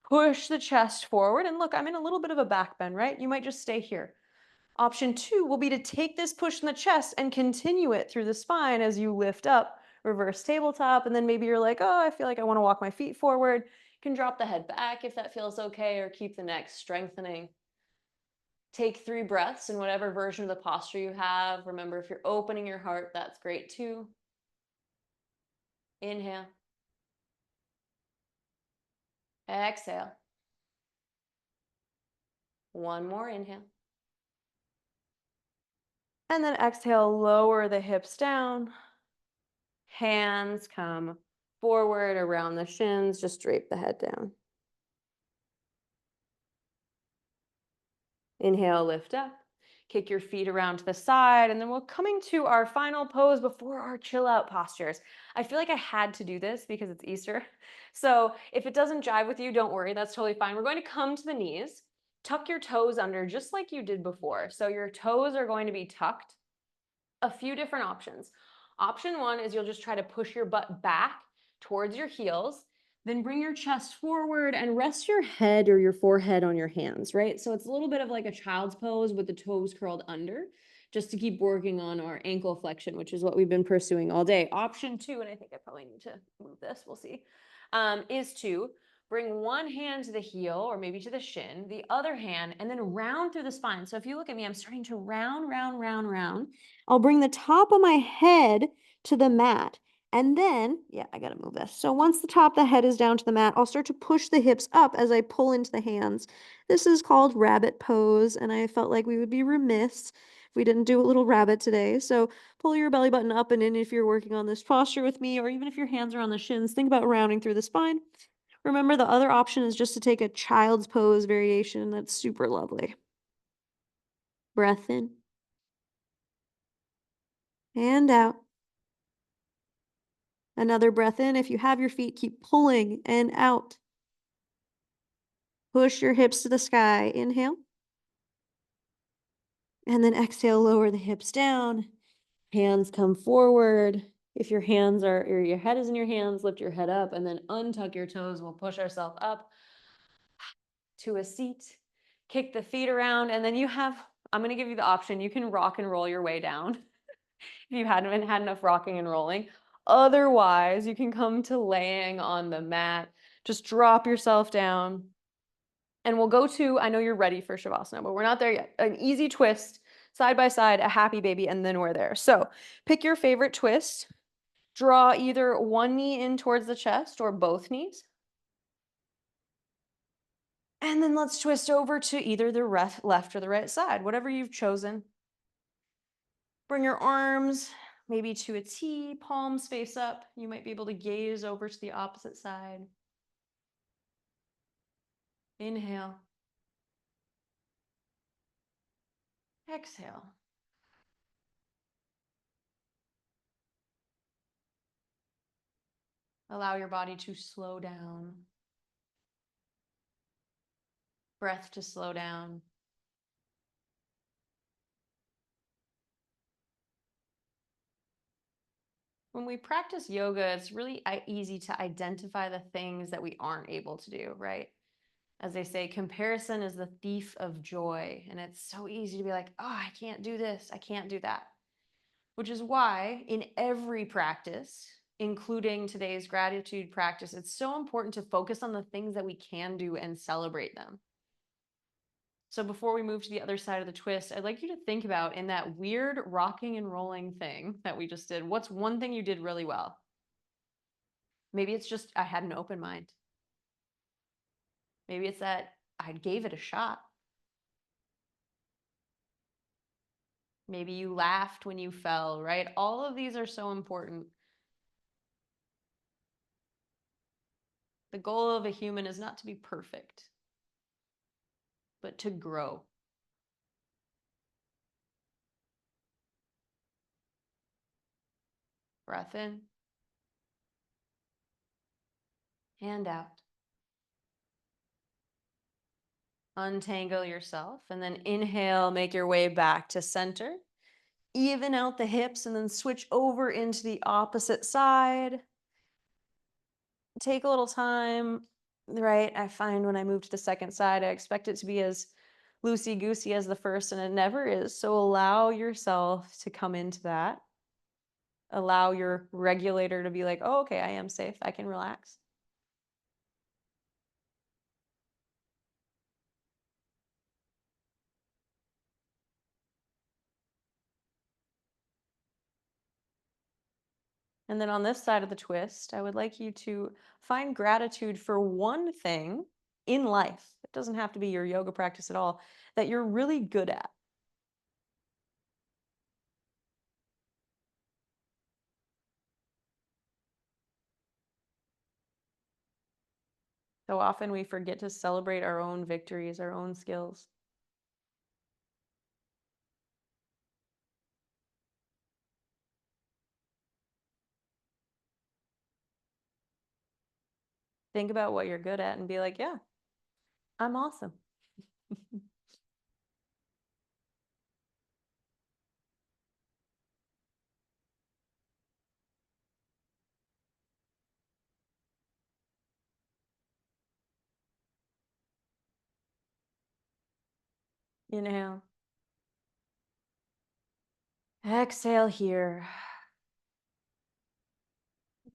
push the chest forward. And look, I'm in a little bit of a back bend, right? You might just stay here. Option 2 will be to take this push in the chest and continue it through the spine as you lift up, reverse tabletop. And then maybe you're like, oh, I feel like I want to walk my feet forward. You can drop the head back if that feels okay, or keep the neck strengthening. Take 3 breaths in whatever version of the posture you have. Remember, if you're opening your heart, that's great too. Inhale. Exhale. One more inhale. And then exhale, lower the hips down. Hands come forward around the shins, just drape the head down. Inhale, lift up. Kick your feet around to the side, and then we're coming to our final pose before our chill out postures. I feel like I had to do this because it's Easter. So if it doesn't jive with you, don't worry, that's totally fine. We're going to come to the knees, tuck your toes under just like you did before. So your toes are going to be tucked. A few different options. Option 1 is you'll just try to push your butt back towards your heels, then bring your chest forward and rest your head or your forehead on your hands, right? So it's a little bit of like a child's pose with the toes curled under, just to keep working on our ankle flexion, which is what we've been pursuing all day. Option 2, and I think I probably need to move this, we'll see, is to bring one hand to the heel or maybe to the shin, the other hand, and then round through the spine. So if you look at me, I'm starting to round, round, round, round. I'll bring the top of my head to the mat. And then, yeah, I gotta move this. So once the top of the head is down to the mat, I'll start to push the hips up as I pull into the hands. This is called rabbit pose, and I felt like we would be remiss if we didn't do a little rabbit today. So pull your belly button up and in if you're working on this posture with me, or even if your hands are on the shins, think about rounding through the spine. Remember, the other option is just to take a child's pose variation. That's super lovely. Breath in and out. Another breath in. If you have your feet, keep pulling and out. Push your hips to the sky. Inhale. And then exhale, lower the hips down. Hands come forward. If your hands are, or your head is in your hands, lift your head up and then untuck your toes. We'll push ourselves up to a seat. Kick the feet around. And then I'm going to give you the option. You can rock and roll your way down if you hadn't had enough rocking and rolling. Otherwise, you can come to laying on the mat. Just drop yourself down. And we'll go to, I know you're ready for Shavasana, but we're not there yet. An easy twist, side by side, a happy baby, and then we're there. So pick your favorite twist. Draw either one knee in towards the chest or both knees. And then let's twist over to either the left or the right side, whatever you've chosen. Bring your arms maybe to a T, palms face up. You might be able to gaze over to the opposite side. Inhale. Exhale. Allow your body to slow down. Breath to slow down. When we practice yoga, it's really easy to identify the things that we aren't able to do, right? As they say, comparison is the thief of joy. And it's so easy to be like, oh, I can't do this, I can't do that. Which is why in every practice, including today's gratitude practice, it's so important to focus on the things that we can do and celebrate them. So before we move to the other side of the twist, I'd like you to think about, in that weird rocking and rolling thing that we just did, what's one thing you did really well? Maybe it's just I had an open mind. Maybe it's that I gave it a shot. Maybe you laughed when you fell, right? All of these are so important. The goal of a human is not to be perfect, but to grow. Breath in, hand out. Untangle yourself and then inhale, make your way back to center. Even out the hips and then switch over into the opposite side. Take a little time, right? I find when I move to the second side, I expect it to be as loosey-goosey as the first, and it never is. So allow yourself to come into that. Allow your regulator to be like, oh, okay, I am safe. I can relax. And then on this side of the twist, I would like you to find gratitude for one thing in life. It doesn't have to be your yoga practice at all, that you're really good at. So often we forget to celebrate our own victories, our own skills. Think about what you're good at and be like, yeah, I'm awesome. Inhale. Exhale here.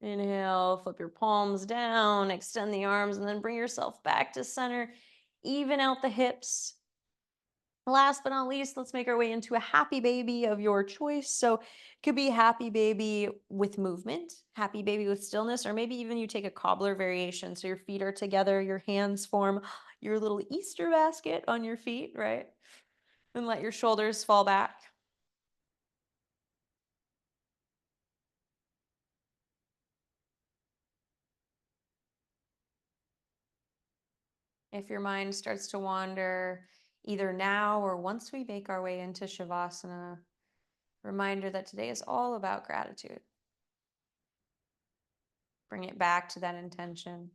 Inhale, flip your palms down, extend the arms, and then bring yourself back to center. Even out the hips. Last but not least, let's make our way into a happy baby of your choice. So it could be happy baby with movement, happy baby with stillness, or maybe even you take a cobbler variation. So your feet are together, your hands form your little Easter basket on your feet, right? And let your shoulders fall back. If your mind starts to wander, either now or once we make our way into Shavasana, reminder that today is all about gratitude. Bring it back to that intention.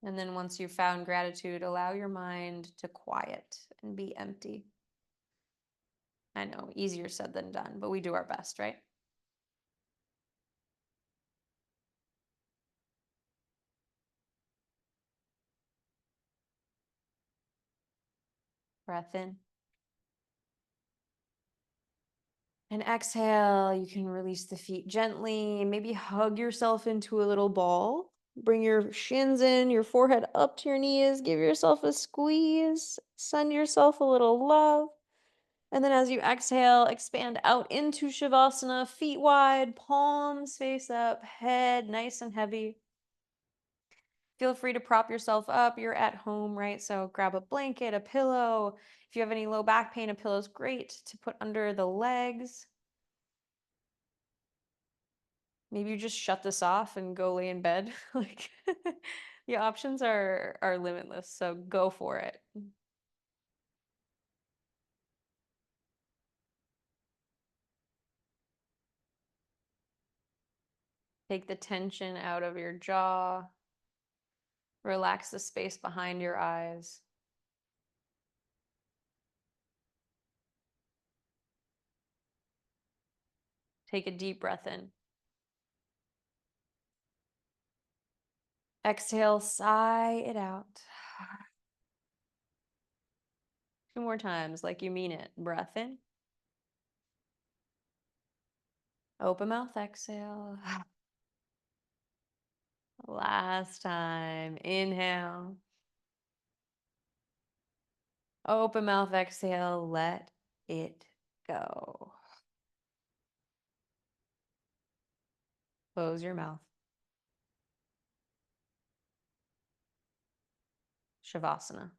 And then once you've found gratitude, allow your mind to quiet and be empty. I know, easier said than done, but we do our best, right? Breath in. And exhale, you can release the feet gently. Maybe hug yourself into a little ball. Bring your shins in, your forehead up to your knees. Give yourself a squeeze. Send yourself a little love. And then as you exhale, expand out into Shavasana, feet wide, palms face up, head nice and heavy. Feel free to prop yourself up. You're at home, right? So grab a blanket, a pillow. If you have any low back pain, a pillow is great to put under the legs. Maybe you just shut this off and go lay in bed. Like the options are limitless, so go for it. Take the tension out of your jaw. Relax the space behind your eyes. Take a deep breath in. Exhale, sigh it out. Two more times, like you mean it. Breath in. Open mouth, exhale. Last time. Inhale. Open mouth, exhale. Let it go. Close your mouth. Shavasana.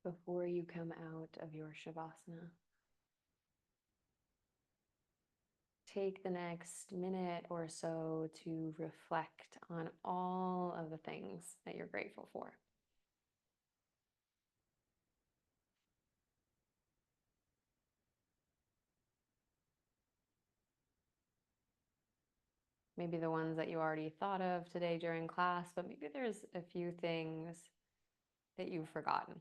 before you come out of your Shavasana. Take the next minute or so to reflect on all of the things that you're grateful for. Maybe the ones that you already thought of today during class, but maybe there's a few things that you've forgotten.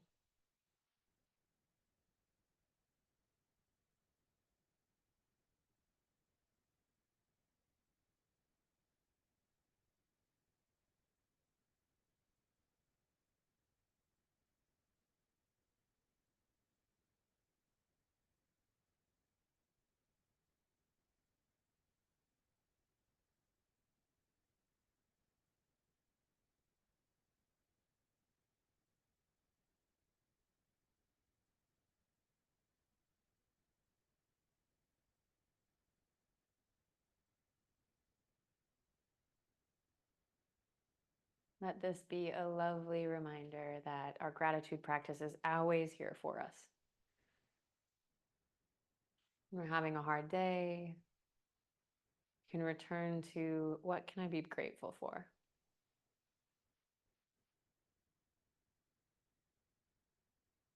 Let this be a lovely reminder that our gratitude practice is always here for us. When we're having a hard day, you can return to what can I be grateful for?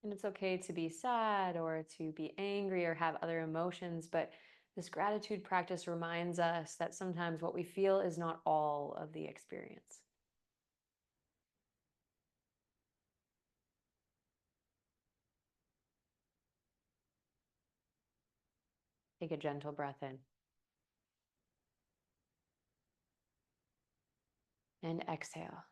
And it's okay to be sad or to be angry or have other emotions, but this gratitude practice reminds us that sometimes what we feel is not all of the experience. Take a gentle breath in and exhale.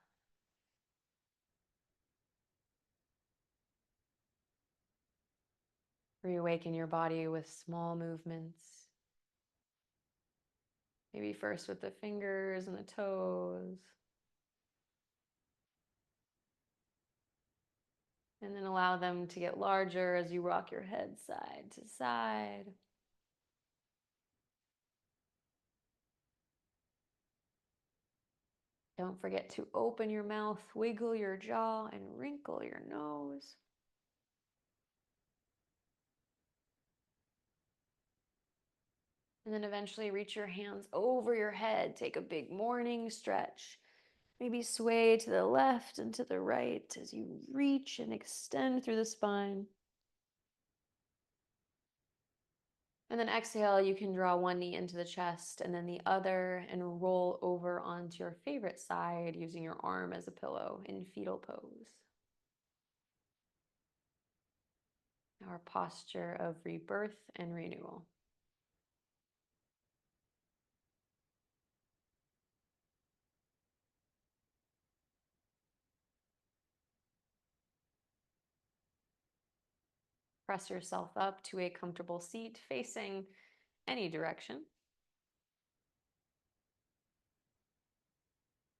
Reawaken your body with small movements. Maybe first with the fingers and the toes. And then allow them to get larger as you rock your head side to side. Don't forget to open your mouth, wiggle your jaw, and wrinkle your nose. And then eventually reach your hands over your head. Take a big morning stretch. Maybe sway to the left and to the right as you reach and extend through the spine. And then exhale, you can draw one knee into the chest and then the other and roll over onto your favorite side using your arm as a pillow in fetal pose. Our posture of rebirth and renewal. Press yourself up to a comfortable seat facing any direction.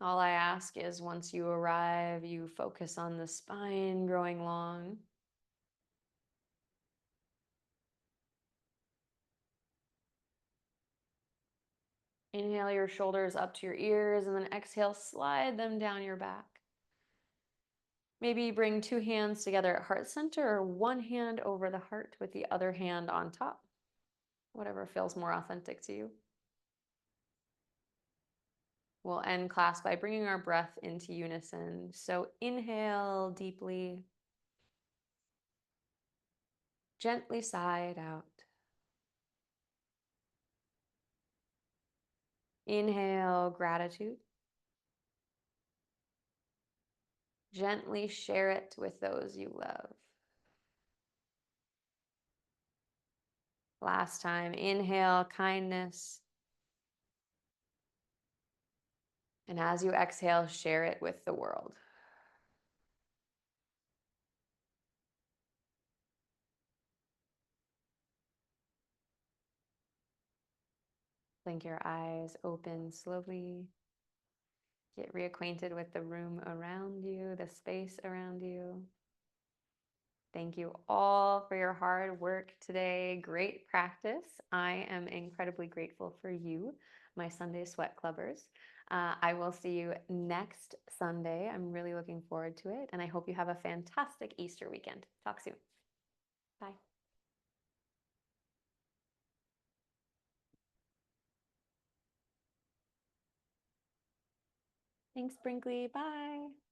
All I ask is once you arrive, you focus on the spine growing long. Inhale your shoulders up to your ears and then exhale, slide them down your back. Maybe bring two hands together at heart center or one hand over the heart with the other hand on top. Whatever feels more authentic to you. We'll end class by bringing our breath into unison. So inhale deeply. Gently sigh it out. Inhale gratitude. Gently share it with those you love. Last time, inhale kindness. And as you exhale, share it with the world. Blink your eyes open slowly. Get reacquainted with the room around you, the space around you. Thank you all for your hard work today. Great practice. I am incredibly grateful for you, my Sunday Sweat Clubbers. I will see you next Sunday. I'm really looking forward to it, and I hope you have a fantastic Easter weekend. Talk soon. Bye. Thanks, Brinkley. Bye.